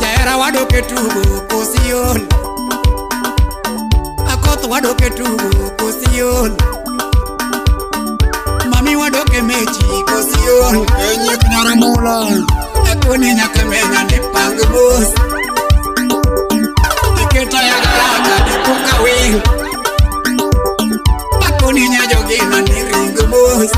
Jaera wadoke tugo kosiol. wadoke tugo kosiol mami wadoke mechi kosiol Enyek nyaramola akoni nyaka menya ni pang mos iketa ya garaka ni puka wing akoni nyajo gina ni ring mos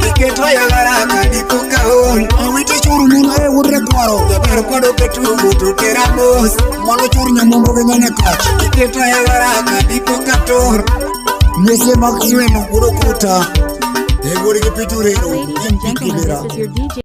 iketa ya garaka ni puka on Awite churu nuna urre kwaro jaber kwado ketugo to teramos Mano churu nyamombo gengane kach iketa ya garaka ni puka tor Nese mak yueno uro kuta Egori gipiturero Ladies and gentlemen, this is your DJ.